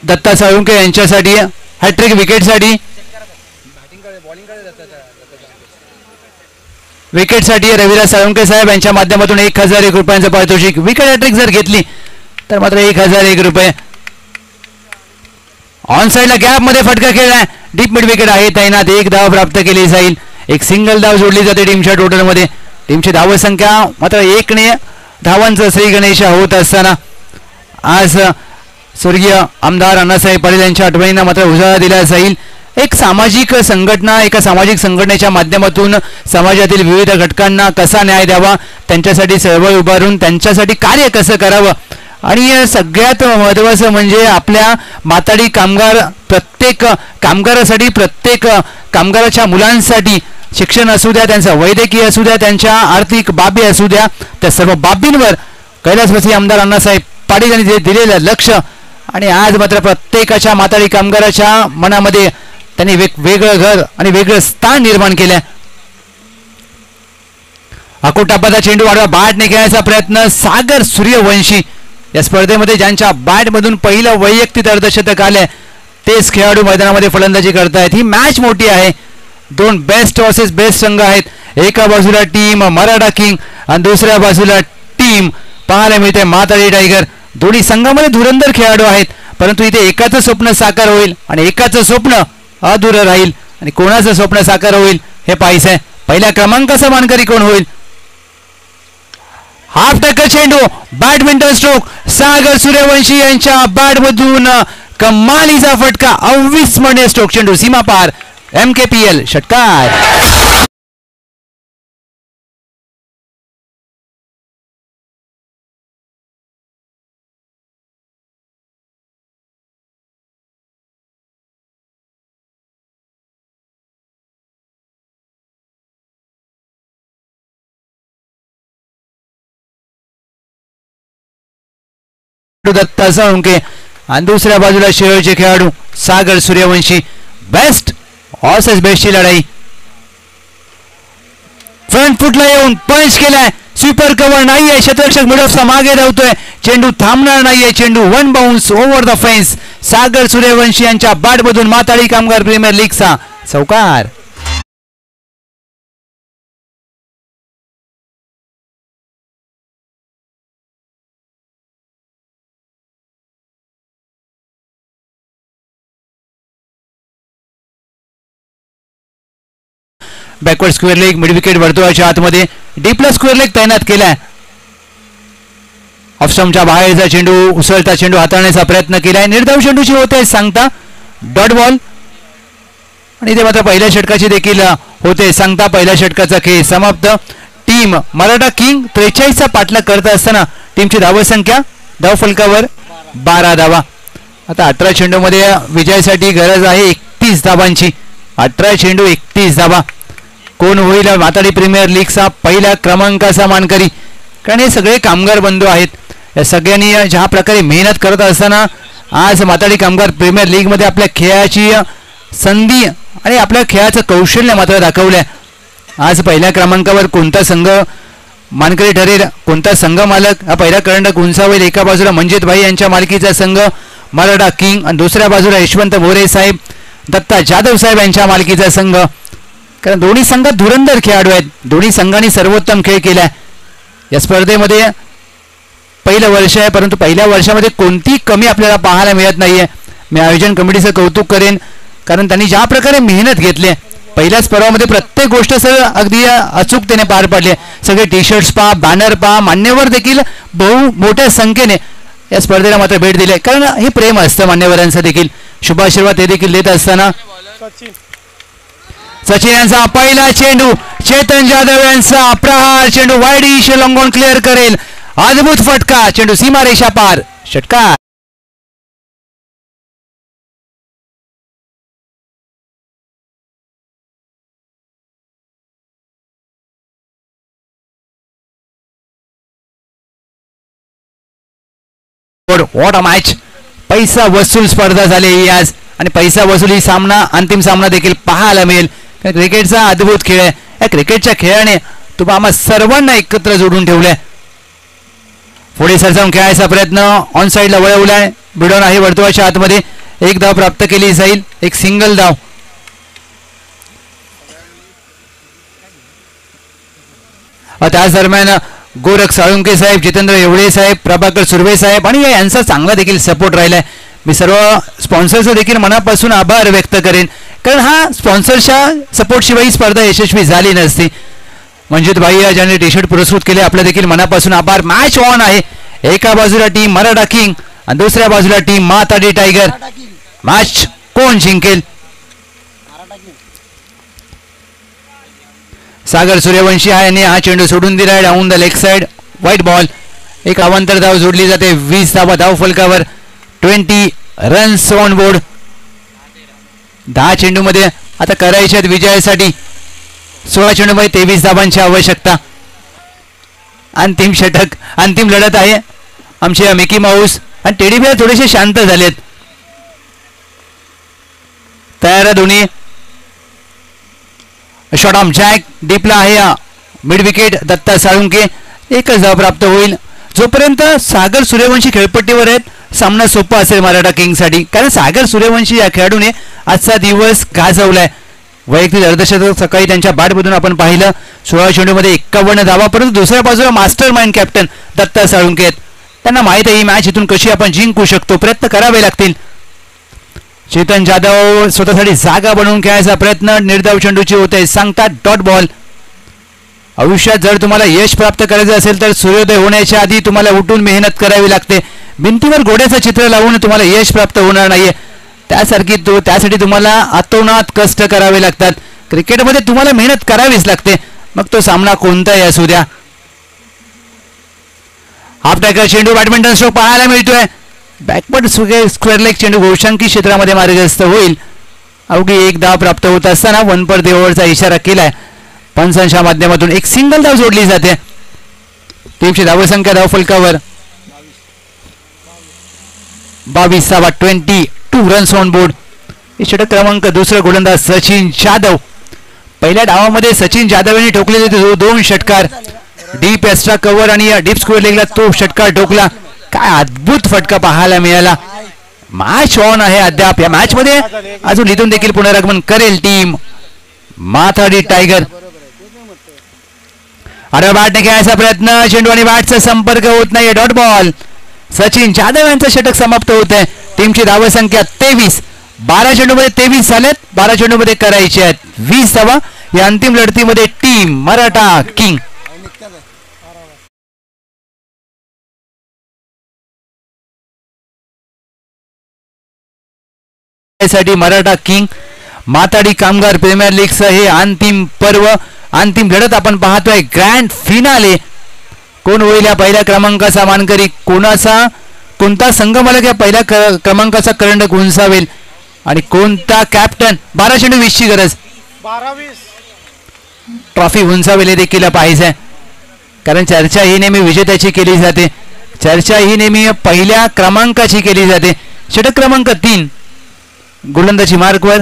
दत्ता साळुंके यांच्यासाठी हॅट्रिक विकेटसाठी, विकेटसाठी रविराज साळुंके साहेब यांच्या माध्यमातून 1001 रुपयांचं पारितोषिक. विकेट हॅट्रिक जर घेतली तर मात्र 1001 रुपये. ऑन साइडला गॅप मध्ये फटका खेळलाय, डीप मिड विकेट आहे तैनात. 1 धाव प्राप्त केली जाईल, 1 सिंगल धाव जोडली जाते टीमच्या टोटलमध्ये. टीमची धाव संख्या मात्र 1 ने धावांचं श्री गणेश होत असताना आज स्वर्गीय आमदार अण्णासाहेब पाटील यांच्या आठवणींना मात्र उजाळा दिला जाईल. एक सामाजिक संघटना, एका सामाजिक संघटनेच्या माध्यमातून समाजातील विविध घटकांना कसा न्याय द्यावा, त्यांच्यासाठी चळवळ उभारून त्यांच्यासाठी कार्य कसं करावं, आणि सगळ्यात महत्त्वाचं म्हणजे आपल्या माताडी कामगार, प्रत्येक कामगारासाठी, प्रत्येक कामगाराच्या मुलांसाठी शिक्षण असू द्या, त्यांचं वैद्यकीय असू द्या, त्यांच्या आर्थिक बाबी असू द्या, त्या सर्व बाबींवर कैलासवासी आमदार अण्णासाहेब पाटील यांनी जे दिलेलं लक्ष, आणि आज मात्र प्रत्येकाच्या माताडी कामगाराच्या मनामध्ये त्यांनी वेगळं घर आणि वेगळं स्थान निर्माण केलं. अकोटापाचा चेंडू वाढवा, बॅटने खेळण्याचा प्रयत्न. सागर सूर्यवंशी या स्पर्धेमध्ये ज्यांच्या बॅटमधून पहिलं वैयक्तिक अर्धशतक आलंय तेच खेळाडू मैदानामध्ये फलंदाजी करतायत. ही मॅच मोठी आहे, 2 बेस्ट वर्सेस बेस्ट संघ आहेत. एका बाजूला टीम मराठा किंग आणि दुसऱ्या बाजूला टीम पाहायला मिळते माताडी टायगर. दोन्ही संघामध्ये धुरंधर खेळाडू आहेत, परंतु इथे एकाचं स्वप्न साकार होईल आणि एकाचं स्वप्न अधुरं राहील. आणि कोणाचं स्वप्न साकार होईल हे पाहायचंय. पहिल्या क्रमांकाचा मानकरी कोण होईल. हाफ टक्कर चेंडू, बॅडमिंटन स्ट्रोक, सागर सूर्यवंशी यांच्या बॅटमधून कमालीचा फटका, अविस्मरणीय स्ट्रोक, चेंडू सीमा पार, MKPL षटकार. दत्ता साळुंके आणि दुसऱ्या बाजूला शेवटचे खेळाडू सागर सूर्यवंशी. बेस्ट ऑसेस बेस्टची लढाई. फ्रंट फुटला येऊन पंच केलाय, स्वीपर कव्हर नाहीये, क्षेत्ररक्षक मिडऑफचा मागे धावतोय, चेंडू थांबणार नाहीये, चेंडू one bounce over the fence. Sagar Suryavanshi यांच्या बॅटमधून माथाडी कामगार प्रीमियर लीगचा चौकार. Backward square leg mid wicket वर्तुळाच्या आतमध्ये डीपला स्क्वेअर लेग तैनात केलाय. ऑफस्टमच्या बाहेरचा चेंडू उसळता चेंडू हाताळण्याचा प्रयत्न केलाय. निर्धाव चेंडूची होते सांगता डॉट बॉल आणि इथे मात्र पहिल्या षटकाची देखील होते सांगता. पहिल्या षटकाचा खेळ समाप्त. टीम मराठा किंग 43चा पाठलाग करत असताना टीमची धावसंख्या धावफलकावर 12 धावा. आता 18 चेंडूमध्ये विजयासाठी गरज आहे 31 धावांची. 18 चेंडू 31 धावा. कोण होईल माथाडी प्रीमियर लीगचा पहिल्या क्रमांकाचा मानकरी? कारण हे सगळे कामगार बंधू आहेत. या सगळ्यांनी ज्या प्रकारे मेहनत करत असताना आज माथाडी कामगार प्रीमियर लीगमध्ये आपल्या खेळाची संधी आणि आपल्या खेळाचं कौशल्य मात्र दाखवलंय. आज पहिल्या क्रमांकावर कोणता संघ मानकरी ठरेल, कोणता संघ मालक हा पहिला करंडक उंचावेल? एका बाजूला मंजित भाई यांच्या मालकीचा संघ मराठा किंग आणि दुसऱ्या बाजूला यशवंत मोरे साहेब, दत्ता जाधव साहेब यांच्या मालकीचा संघ. कारण दोन्ही संघात धुरंधर खेळाडू आहेत. दोन्ही संघांनी सर्वोत्तम खेळ केलाय. या स्पर्धेमध्ये पहिलं वर्ष आहे, परंतु पहिल्या वर्षामध्ये कोणती कमी आपल्याला पाहायला मिळत नाहीये. मी आयोजन कमिटीचं कौतुक करेन, कारण त्यांनी ज्या प्रकारे मेहनत घेतली पहिल्याच पर्वामध्ये प्रत्येक गोष्ट सर अगदी अचूकतेने पार पाडली. सगळे टी शर्ट्स पहा, बॅनर पहा, मान्यवर देखील बहु मोठ्या संख्येने या स्पर्धेला मात्र भेट दिली. कारण हे प्रेम असतं मान्यवरांचं देखील. शुभाशीर्वाद ते देखील देत असताना सचिन यांचा पहिला चेंडू, चेतन जाधव यांचा प्रहार, चेंडू वाईड इश लंगोन क्लिअर करेल. अद्भुत फटका, चेंडू सीमारेषा पार, षटकार. What a match. पैसा वसूल स्पर्धा झाली आज आणि पैसा वसुली सामना, अंतिम सामना देखील पाहायला मिळेल. क्रिकेटचा अद्भुत खेळ आहे. या क्रिकेटच्या खेळाने तुम्हा आम्हा सर्वांना एकत्र जोडून ठेवलंय. पुढे सरसावून खेळायचा प्रयत्न ऑन साईडला वळवलाय. बिडॉन आहे वर्तुळाच्या आतमध्ये. एक धाव प्राप्त केली जाईल, एक सिंगल धाव. त्याच दरम्यान गोरख साळुंके साहेब, जितेंद्र एवढे साहेब, प्रभाकर सुर्वे साहेब आणि यांचा चांगला देखील सपोर्ट राहिलाय. मी सर्व स्पॉन्सरचा देखील मनापासून आभार व्यक्त करेन, कारण हा स्पॉन्सरच्या सपोर्टशिवाय स्पर्धा यशस्वी झाली नसती. मंजित भाई ज्यांनी टी शर्ट पुरस्कृत केले, आपल्या देखील मनापासून आभार. मॅच ऑन आहे. एका बाजूला टीम मराठा किंग आणि दुसऱ्या बाजूला टीम माथाडी टायगर. मॅच कोण जिंकेल? सागर सूर्यवंशी यांनी हा चेंडू सोडून दिलाय down the leg side, white ball. एक अवांतर धाव जोडली जाते. 20 धावा धाव फलकावर, 20 रन्स ऑन बोर्ड. 10 चेंडूमध्ये आता करायच्यात विजयासाठी. 16 चेंडूमध्ये 23 धावांची आवश्यकता. अंतिम षटक, अंतिम लढत आहे. आमचे मिकी माऊस आणि टेडी बियर थोडेसे शांत झालेत. तयार दोन्ही. शॉट ऑन जॅक, डीपला आहे मिड विकेट. दत्ता साळुंके. एकच धाव प्राप्त होईल. जोपर्यंत सागर सूर्यवंशी खेळपट्टीवर आहेत, सामना सोपा असेल मराठा किंगसाठी, कारण सागर सूर्यवंशी या खेळाडूने आजचा दिवस गाजवलाय. वैयक्तिक अर्धशतक सकाळी त्यांच्या बॅटमधून आपण पाहिलं. 16 चेंडूमध्ये 51 धावा. परंतु दुसऱ्या बाजूला mastermind captain Datta Salunke आहेत. त्यांना माहित आहे ही मॅच इथून कशी आपण जिंकू शकतो. प्रयत्न करावे लागतील. चेतन जाधव स्वतःसाठी जागा बनवून खेळायचा प्रयत्न. निर्धाव चेंडूची होते सांगतात डॉट बॉल. आयुष्यात जर तुम्हाला यश प्राप्त करायचं असेल तर सूर्योदय होण्याच्या आधी तुम्हाला उठून मेहनत करावी लागते. भिंतीवर घोड्याचं चित्र लावून तुम्हाला यश प्राप्त होणार नाहीये. त्यासाठी तुम्हाला अतोनात कष्ट करावे लागतात. क्रिकेटमध्ये तुम्हाला मेहनत करावीच लागते, मग तो सामना कोणताही असू द्या. हाफ टॅकर चेंडू बॅडमिंटन स्ट्रोक पाहायला मिळतोय. बॅकवर्ड स्क्वेअर लेग चेंडू घोषांकी क्षेत्रामध्ये मार्गस्थ होईल. अवघी एक धाव प्राप्त होत असताना वन पर द ओव्हरचा इशारा केलाय पंचांच्या माध्यमातून. एक सिंगल धाव जोडली जाते. टीमची धावसंख्या धाव फलकावर 22 धावा, 22 रन्स ऑन बोर्ड. षटक क्रमांक दुसरा गोलंदाज सचिन जाधव. पहिल्या डावामध्ये सचिन जाधव यांनी ठोकलेले दोन षटकार, डीप एक्स्ट्रा कव्हर आणि डीप स्क्वेअर लेगला तो षटकार ठोकला. काय अद्भुत फटका पाहायला मिळाला. मॅच ऑन आहे अद्याप. या मॅच मध्ये अजून इथून देखील पुनरागमन करेल टीम माथाडी टायगर. अरे बॅटने खेळायचा प्रयत्न, चेंडू आणि बॅटचा संपर्क होत नाहीये. Dot ball. सचिन जाधव यांचं षटक समाप्त होत आहे. टीमची धाव संख्या 23. 12 चेंडूमध्ये 23 झालेत. 12 चेंडूमध्ये करायचे आहेत 20 धावा. या अंतिम लढतीमध्ये टीम मराठा किंग साठी मराठा किंग माथाडी कामगार प्रीमियर लीगचं हे अंतिम पर्व, अंतिम लढत आपण पाहतोय. Grand finale. कोण होईल या पहिल्या क्रमांकाचा मानकरी, कोणता संघ मला या पहिल्या क्रमांकाचा करंडक उंचावेल आणि कोणता कॅप्टन. 12 चेंडू 20 ची गरज. ट्रॉफी उंचावेल हे देखील पाहिजे, कारण चर्चा ही नेहमी विजेत्याची केली जाते. चर्चा ही नेहमी पहिल्या क्रमांकाची केली जाते. षटक क्रमांक 3 गोलंदाजी मार्कवर.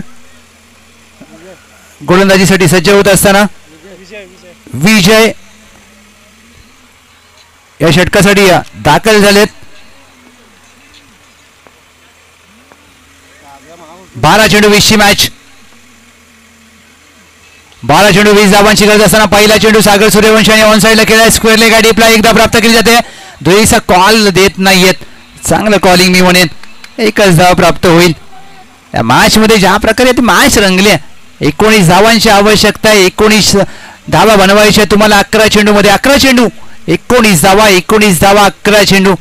गोलंदाजीसाठी सज्ज होत असताना विजय या षटकासाठी दाखल झालेत. 12 चेंडू 20 ची मॅच. 12 चेंडू 20 धावांची गरज असताना पहिला चेंडू सागर सूर्यवंशी आणि ऑन साईडला खेळाय. स्क्वेअर लेग डीपला एकदा प्राप्त केली जाते. दुहेरीचा कॉल देत नाहीयेत. चांगलं कॉलिंग मी म्हणेन. एकच धाव प्राप्त होईल. या मॅच मध्ये ज्या प्रकारे ती मॅच रंगली, 19 धावांची आवश्यकता आहे. 19 धावा बनवायच्या तुम्हाला 11 चेंडू मध्ये. 11 चेंडू 19 धावा. 19 धावा 11 चेंडू.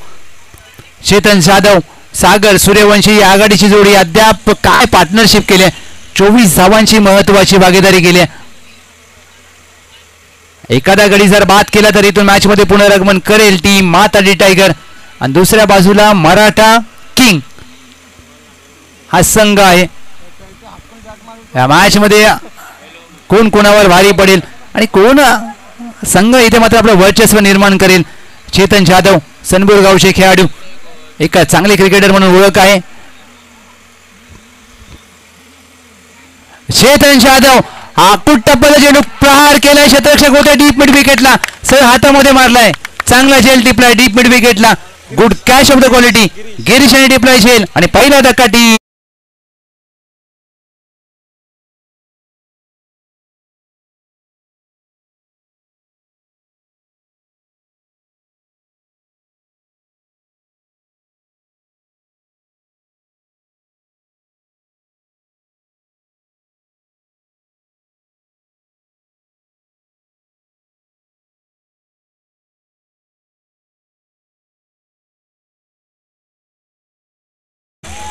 चेतन जाधव सागर सूर्यवंशी या आघाडीची जोडी अद्याप काय पार्टनरशिप केली. 24 धावांची महत्वाची भागीदारी केली. एखादा गडी जर बाद केला तर इथून मॅच मध्ये पुनरागमन करेल टीम माथाडी टायगर. आणि दुसऱ्या बाजूला मराठा किंग हा संघ आहे. या मॅच मध्ये कोण कोणावर भारी पडेल आणि कोण संघ इथे मात्र आपलं वर्चस्व निर्माण करेल. चेतन जाधव सनबूर गावचे खेळाडू, एक चांगले क्रिकेटर म्हणून ओळख आहे. चेतन जाधव आकुट टप्प्याला चेंडू प्रहार केलाय. क्षेत्ररक्षक होते डीप मिड विकेटला. सर हातामध्ये मारलाय. चांगला झेल टिपलाय डीप मिड विकेटला. Good catch of the quality. Girish यांनी टिपलाय झेल आणि पहिला धक्का टीम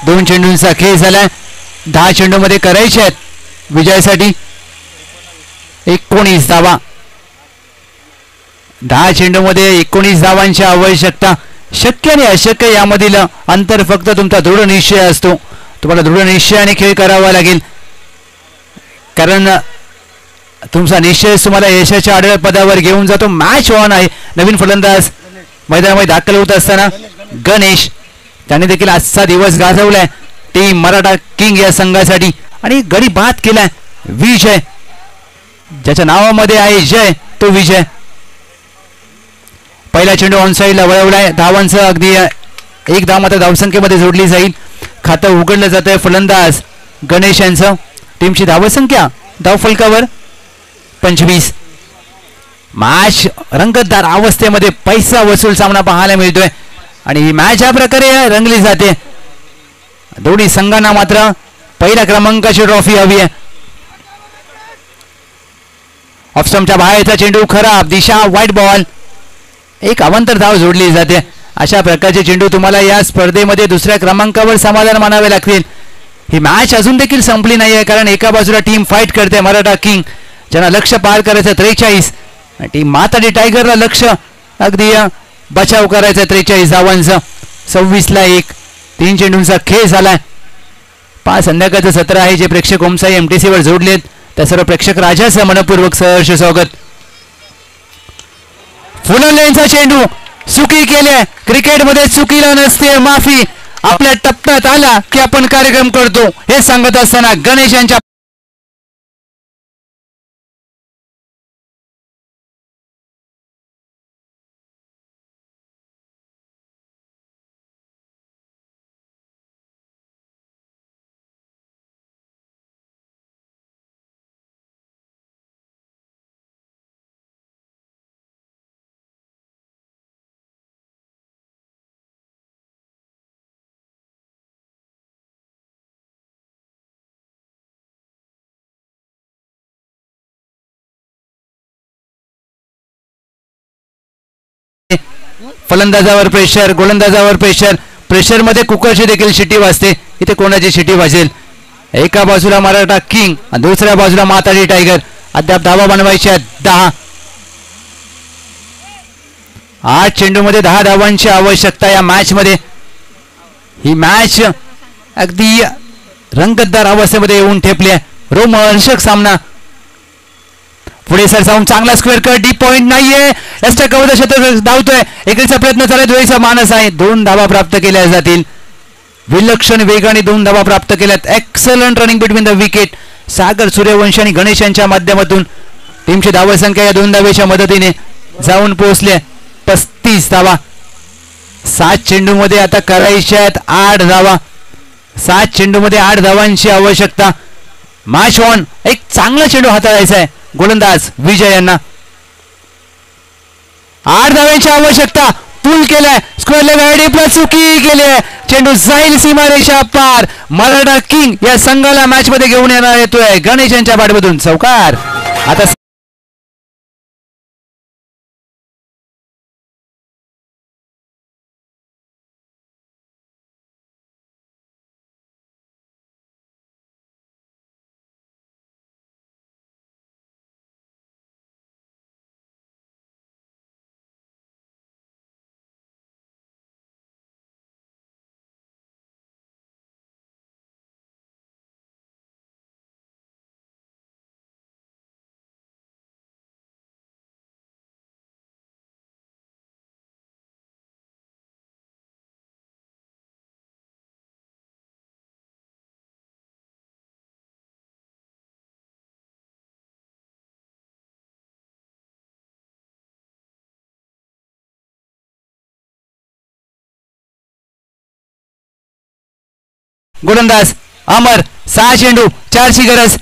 दोन चेंडूंचा खेळ झालाय. 10 चेंडूमध्ये करायचे आहेत विजयासाठी 19 धावा. 10 चेंडूमध्ये 19 धावांची आवश्यकता. शक्य आणि अशक्य यामधील अंतर फक्त तुमचा दृढ निश्चय असतो. तुम्हाला दृढ निश्चयाने खेळ करावा लागेल, कारण तुमचा निश्चय तुम्हाला यशाच्या आडव्या पदावर घेऊन जातो. मॅच ऑन आहे. नवीन फलंदाज मैदानामध्ये दाखल होत असताना गणेश, त्याने देखील आजचा दिवस गाजवलाय टीम मराठा किंग या संघासाठी आणि गडी बाद केलाय. विजय, ज्याच्या नावामध्ये आहे जय, तो विजय. पहिला चेंडू ऑन साईडला वळवलाय. धावांचं अगदी एक धाव मात्र धावसंख्येमध्ये जोडली जाईल. खातं उघडलं जात आहे फलंदाज गणेश यांचं. टीमची धावसंख्या धावफलकावर 25. मॅच रंगतदार अवस्थेमध्ये पैसा वसूल सामना पाहायला मिळतोय आणि ही मॅच या प्रकारे रंगली जाते. दोन्ही संघांना मात्र पहिल्या क्रमांकाची ट्रॉफी हवी आहे. ऑफस्टंपच्या बाहेरचा चेंडू खराब. दिशा व्हाईट बॉल. एक अवांतर धाव जोडली जाते. अशा प्रकारचे चेंडू तुम्हाला या स्पर्धेमध्ये दुसऱ्या क्रमांकावर समाधान मानावे लागतील. ही मॅच अजून देखील संपली नाही आहे, कारण एका बाजूला टीम फाईट करते मराठा किंग, ज्यांना लक्ष पार करायचं 43. टीम माथाडी टायगरला लक्ष अगदी बचाव करायचा 43 धावांचा. 26ला 1. 3 चेंडूंचा खेळ झालाय. 5 संध्याकाळचं सत्र आहे जे प्रेक्षक ओमसाई MTC वर जोडलेत. त्या सर्व प्रेक्षक राजाचं मनपूर्वक सहर्ष स्वागत. फुललेंचा चेंडू चुकी केले. क्रिकेटमध्ये चुकीला नसते माफी. आपल्या टप्प्यात आला की आपण कार्यक्रम करतो हे सांगत असताना गणेश यांच्या फलंदाजावर प्रेशर, गोलंदाजावर प्रेशर. प्रेशर मध्ये कुकरची देखील शिटी वाजते. इथे कोणाची शिटी वाजेल? एका बाजूला मराठा किंग आणि दुसऱ्या बाजूला माताडी टायगर. अद्याप धावा बनवायच्या 10. 8 चेंडूमध्ये 10 धावांची आवश्यकता या मॅच मध्ये. ही मॅच अगदी रंगतदार अवस्थेमध्ये येऊन ठेपली आहे. रोमहर्षक सामना. पुढे सर जाऊन चांगला स्क्वेअर कट. डीप पॉइंट नाहीये. एक्स्ट्रा कव्हर क्षेत्र धावतोय. एकेचा प्रयत्न चालू. द्वेचा मानस आहे. 2 धावा प्राप्त केल्या जातील. विलक्षण वेगाने 2 धावा प्राप्त केल्यात. Excellent running between the wicket. Sagar Suryavanshi आणि गणेश यांच्या माध्यमातून टीमची धावा संख्या या 2 धावेच्या मदतीने जाऊन पोहोचले 35 धावा. 7 चेंडूमध्ये आता करायच्या आहेत 8 धावा. 7 चेंडूमध्ये 8 धावांची आवश्यकता. Match on. एक चांगला चेंडू हाताळायचा आहे गोलंदाज विजय यांना. 8 धावांची आवश्यकता. पूल केलाय. स्क्वेअर लेग आयडी प्लस चुकी केली आहे. चेंडू जाईल सीमारेषा पार. मराठा किंग या संघाला मॅच मध्ये घेऊन येणार येतोय गणेश यांच्या बॅटमधून चौकार. आता गोलंदाज अमर. 6 चेंडू 4ची गरज.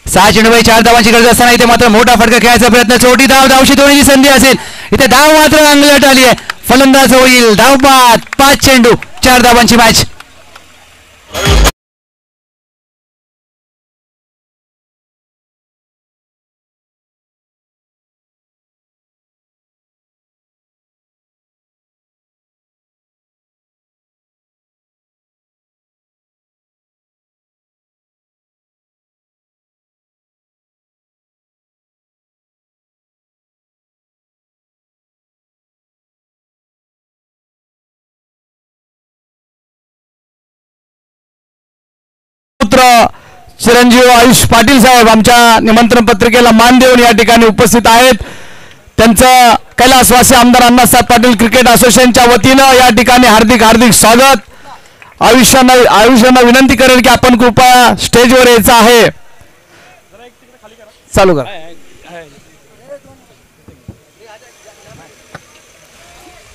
6 चेंडूमध्ये 4 धावांची गरज असताना इथे मात्र मोठा फटका खेळायचा प्रयत्न. छोटी धाव. धावशी तोडण्याची संधी असेल. इथे धाव मात्र अंगलट आली आहे. फलंदाज होईल धाव बाद. 5 चेंडू 4 धावांची मॅच. चिरंजीव आयुष पाटील साहेब आमच्या निमंत्रण पत्रिकेला मान देऊन या ठिकाणी उपस्थित आहेत. त्यांचं कैलासवासी आमदार अण्णासाहेब पाटील क्रिकेट असोसिएशनच्या वतीनं या ठिकाणी हार्दिक हार्दिक स्वागत. आयुष्यांना विनंती करेल की आपण कृपया स्टेजवर यायचं आहे. चालू कर.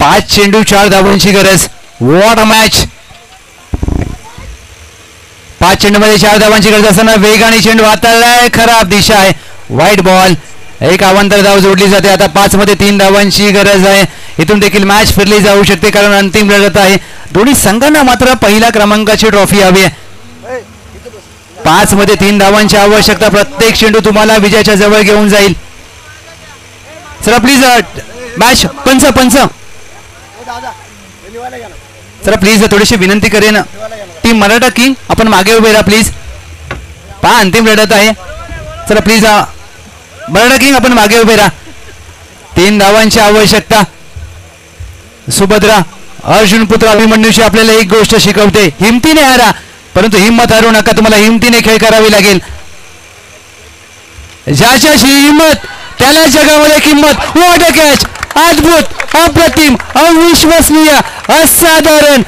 5 चेंडू 4 धावांची गरज. What a match. 5 चेंडूमध्ये 4 धावांची गरज असताना वेगाने चेंडू हाताळलाय. खराब दिशा आहे. वाईट बॉल. एक अवांतर धाव जोडली जाते. आता 5 मध्ये 3 धावांची गरज आहे. इथून देखील मॅच फिरली जाऊ शकते कारण अंतिम लढत आहे. दोन्ही संघांना मात्र पहिल्या क्रमांकाची ट्रॉफी हवी आहे. 5 मध्ये 3 धावांची आवश्यकता. प्रत्येक चेंडू तुम्हाला विजयाच्या जवळ घेऊन जाईल. चला प्लीज मॅच पंच चला प्लीज थोडीशी विनंती करेन. टीम मराठा किंग आपण मागे उभे राहा प्लीज. पहा अंतिम लढत आहे. चला प्लीज मराठा किंग आपण मागे उभे राहा. 3 धावांची आवश्यकता. सुभद्रा अर्जुन पुत्र अभिमन्यूशी आपल्याला एक गोष्ट शिकवते. हिमतीने हारा परंतु हिम्मत हारू नका. तुम्हाला हिमतीने खेळ करावी लागेल. ज्याच्याशी हिम्मत त्याला जगामध्ये किंमत. What a catch. अद्भुत, अप्रतिम, अविश्वसनीय, असाधारण.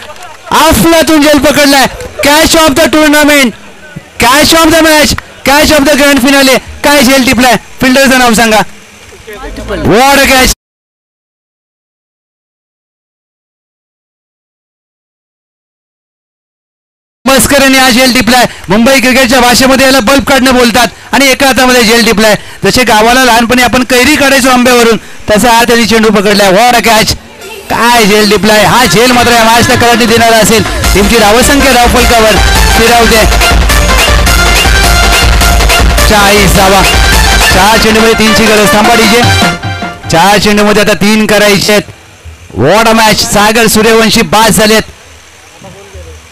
अफलातून झेल पकडलाय. Catch of the tournament, catch of the match, catch of the grand finale. काय झेल टिपलाय. फिल्डरचं नाव सांगा. What a catch. मस्करीने हा झेल टिपलाय. मुंबई क्रिकेटच्या भाषेमध्ये याला बल्ब काढणं बोलतात आणि एका हातामध्ये झेल टिपलाय. जसे गावाला लहानपणी आपण कैरी काढायचो आंब्यावरून तसा हा त्यांनी चेंडू पकडलाय. What a catch. काय झेल टिपलाय. हा झेल मात्र या मॅचला कराटी देणारा असेल. टीमची धावसंख्या धावफलकावर फिरवते. 40 धावा. 4 चेंडूमध्ये 3ची गरज. थांबा डीजे. 4 चेंडूमध्ये आता 3 करायचे आहेत. What a match. Sagar Suryavanshi बाद झालेत.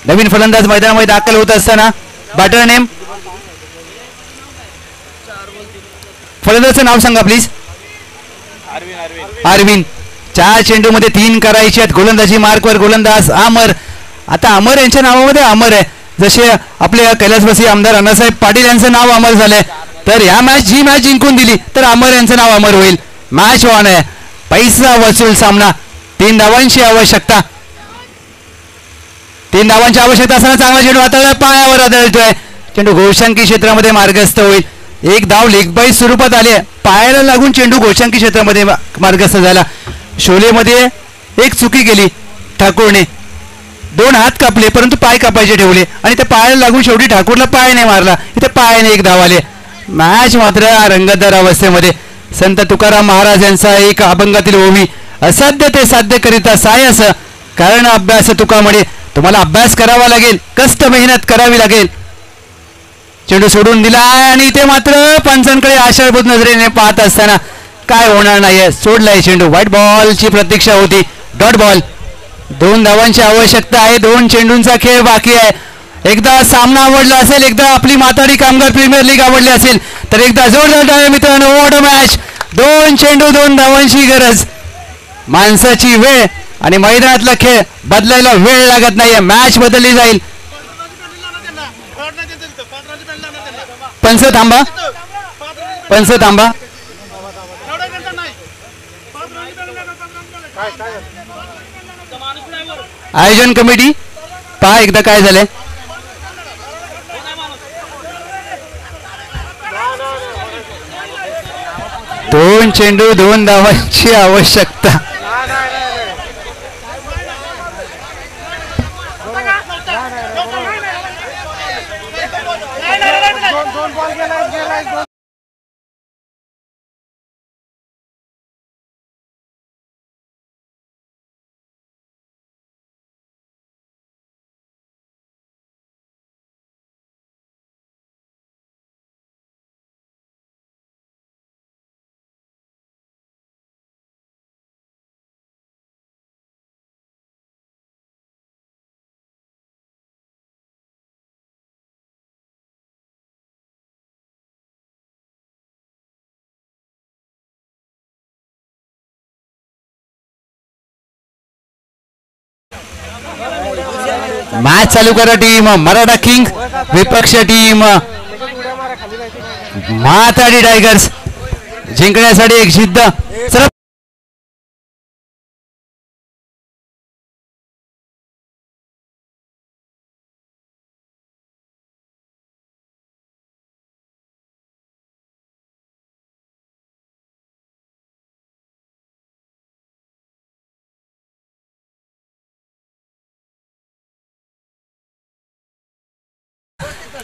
नवीन फलंदाज मैदानामध्ये दाखल होत असताना बॅटर नेम, फलंदाजाचं नाव सांगा प्लीज. अरविंद. 4 चेंडूमध्ये 3 करायचे आहेत. गोलंदाजी मार्कवर गोलंदाज अमर. आता अमर यांच्या नावामध्ये अमर आहे, जसे आपले कैलासवासी आमदार अण्णासाहेब पाटील यांचं नाव अमर झालंय. तर ह्या जी मॅच जिंकून दिली तर अमर यांचं नाव अमर होईल. मॅच ऑन आहे. पैसा वसूल सामना. 3 धावांची आवश्यकता. 3 धावांची आवश्यकता असताना चांगला चेंडू हाताळला, पायावर आदळतोय. चेंडू गोशांकी क्षेत्रामध्ये मार्गस्थ होईल. 1 धाव लेग बाय स्वरूपात आले. पायाला लागून चेंडू गोशांकी क्षेत्रामध्ये मार्गस्थ झाला. शोलेमध्ये एक चुकी केली ठाकूरने. 2 हात कापले परंतु पाय कापायचे ठेवले आणि त्या पायाला लागून शेवटी ठाकूरला पायाने मारला. इथे पायाने 1 धाव आले. मॅच मात्र रंगतदार अवस्थेमध्ये. संत तुकाराम महाराज यांचा एक अभंगातील ओवी, असाध्य ते साध्य करिता सायस, कारण अभ्यास तुका म्हणे. तुम्हाला अभ्यास करावा लागेल, कष्ट मेहनत करावी लागेल. चेंडू सोडून दिला आणि इथे मात्र पंचांकडे आशाभूत नजरेने पाहत असताना काय होणार नाहीये, सोडलाय चेंडू. व्हाईट बॉलची प्रतीक्षा होती. Dot ball. 2 धावांची आवश्यकता आहे. 2 चेंडूंचा खेळ बाकी आहे. एकदा सामना आवडला असेल, एकदा आपली माथाडी कामगार प्रीमियर लीग आवडली असेल तर एकदा जोरदार टाळ्या मित्रांनो. What a match. 2 चेंडू 2 धावांची गरज. माणसाची वेळ आणि मैदानातला खेळ बदलायला वेळ लागत नाहीये. मॅच बदलली जाईल. पंच थांबा, पंच थांबा. आयोजन कमिटी पहा एकदा काय झालंय. दोन चेंडू 2 धावांची आवश्यकता. मॅच चालू करा टीम मराठा किंग, विपक्ष टीम माथाडी टायगर्स. जिंकण्यासाठी एक जिद्द.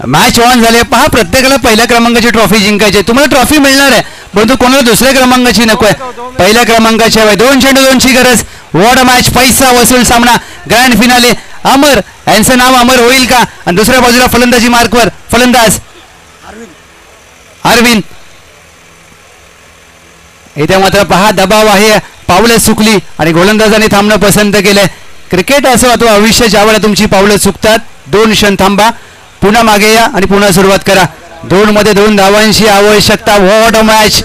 मॅच ऑन झाले. पहा, प्रत्येकाला पहिल्या क्रमांकाची ट्रॉफी जिंकायची. तुम्हाला ट्रॉफी मिळणार आहे परंतु कोणाला दुसऱ्या क्रमांकाची नको आहे, पहिल्या क्रमांकाची हवी. 2 चेंडू 2ची गरज. What a match. पैसा वसूल सामना. Grand finale. अमर यांचं नाव अमर होईल का? आणि दुसऱ्या बाजूला फलंदाजी मार्कवर फलंदाज अरविंद. इथे मात्र पहा दबाव आहे. पावलं चुकली आणि गोलंदाजाने थांबणं पसंत केलंय. क्रिकेट असं होतो आयुष्य, ज्यावेळेला तुमची पावलं चुकतात 2 क्षण थांबा, पुन्हा मागे या आणि पुन्हा सुरुवात करा. 2 मध्ये 2 धावांची आवश्यकता. What a match.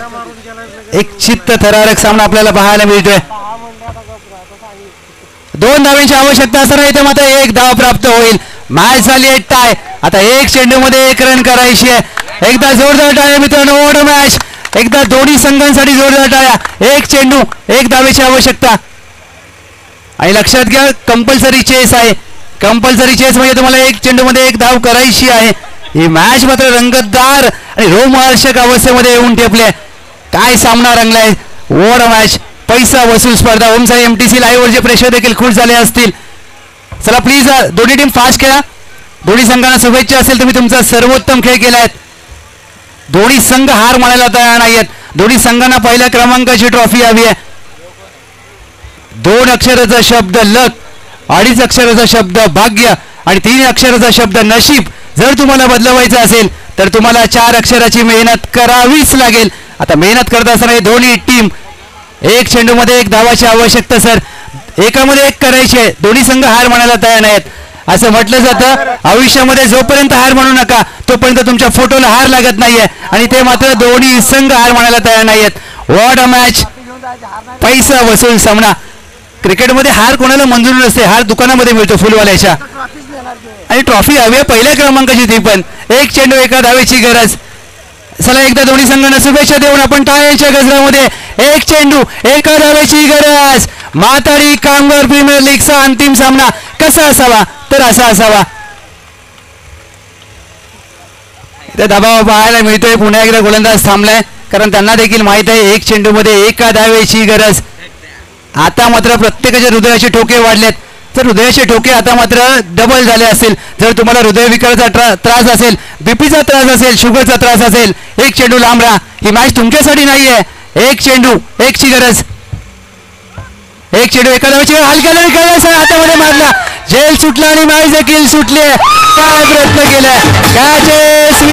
एक चित्त थरारक सामना आपल्याला पाहायला मिळतोय. 2 धावांची आवश्यकता असताना इथे मात्र 1 धाव प्राप्त होईल. मॅच झाली आहे टाय. आता 1 चेंडू मध्ये 1 रन करायची आहे. एकदा जोरदार टाळ्या मित्रांनो. What a match. एकदा दोन्ही संघांसाठी जोरदार टाळ्या. 1 चेंडू 1 धावेची आवश्यकता. आणि लक्षात घ्या, कंपल्सरी चेस आहे. कंपल्सरी चेस म्हणजे तुम्हाला 1 चेंडू मध्ये 1 धाव करायची आहे. ही मॅच मात्र रंगतदार आणि रोमहर्षक अवस्थेमध्ये येऊन ठेपले. काय सामना रंगलाय. What a match. पैसा वसूल स्पर्धा. ओमसाई MTC लाईव्हवरचे प्रेक्षक देखील खुश झाले असतील. चला प्लीज दोन्ही टीम फास्ट खेळा. दोन्ही संघांना शुभेच्छा असेल. तुम्ही तुमचा सर्वोत्तम खेळ केलाय. दोन्ही संघ हार मानायला तयार नाहीयेत. दोन्ही संघांना पहिल्या क्रमांकाची ट्रॉफी हवी आहे. 2 अक्षराचा शब्द लक, 2.5 अक्षराचा शब्द भाग्य आणि 3 अक्षराचा शब्द नशीब जर तुम्हाला बदलवायचं असेल तर तुम्हाला 4 अक्षराची मेहनत करावीच लागेल. आता मेहनत करत असताना दोन्ही टीम एक चेंडूमध्ये एक धावाची आवश्यकता सर. एकामध्ये एक करायची आहे. दोन्ही संघ हार म्हणायला तयार नाहीत. असं म्हटलं जातं आयुष्यामध्ये जोपर्यंत हार म्हणू नका तोपर्यंत तुमच्या फोटोला हार लागत नाहीये आणि ते मात्र दोन्ही संघ हार म्हणायला तयार नाहीयेत. What a match. पैसा वसूल सामना. क्रिकेटमध्ये हार कोणाला मंजूर नसते. हार दुकानामध्ये मिळतो फुलवाल्याच्या. आणि ट्रॉफी हवी आहे पहिल्या क्रमांकाची ती पण. एक चेंडू एका धावेची गरज. चला एकदा दोन्ही संघांना शुभेच्छा देऊन आपण टाळ्यांच्या गजरामध्ये एक चेंडू एका धावेची गरज. माथाडी कामगार प्रीमियर लीगचा अंतिम सामना कसा असावा तर असा असावा. दबाव पाहायला मिळतोय. पुन्हा एकदा गोलंदाज थांबलाय कारण त्यांना देखील माहित आहे एक चेंडूमध्ये एका धावेची गरज. आता मात्र प्रत्येकाच्या हृदयाचे ठोके वाढलेत. तर हृदयाचे ठोके आता मात्र डबल झाले असतील. जर तुम्हाला हृदयविकाराचा त्रास असेल, बीपीचा त्रास असेल, शुगरचा त्रास असेल, एक चेंडू लांब राहा. ही मॅच तुमच्यासाठी नाहीये. एक चेंडू एकची गरज. एक चेंडू एका धावेची हलक्या हातामध्ये मारला. झेल सुटला आणि मॅच देखील सुटली. काय प्रयत्न केलाय.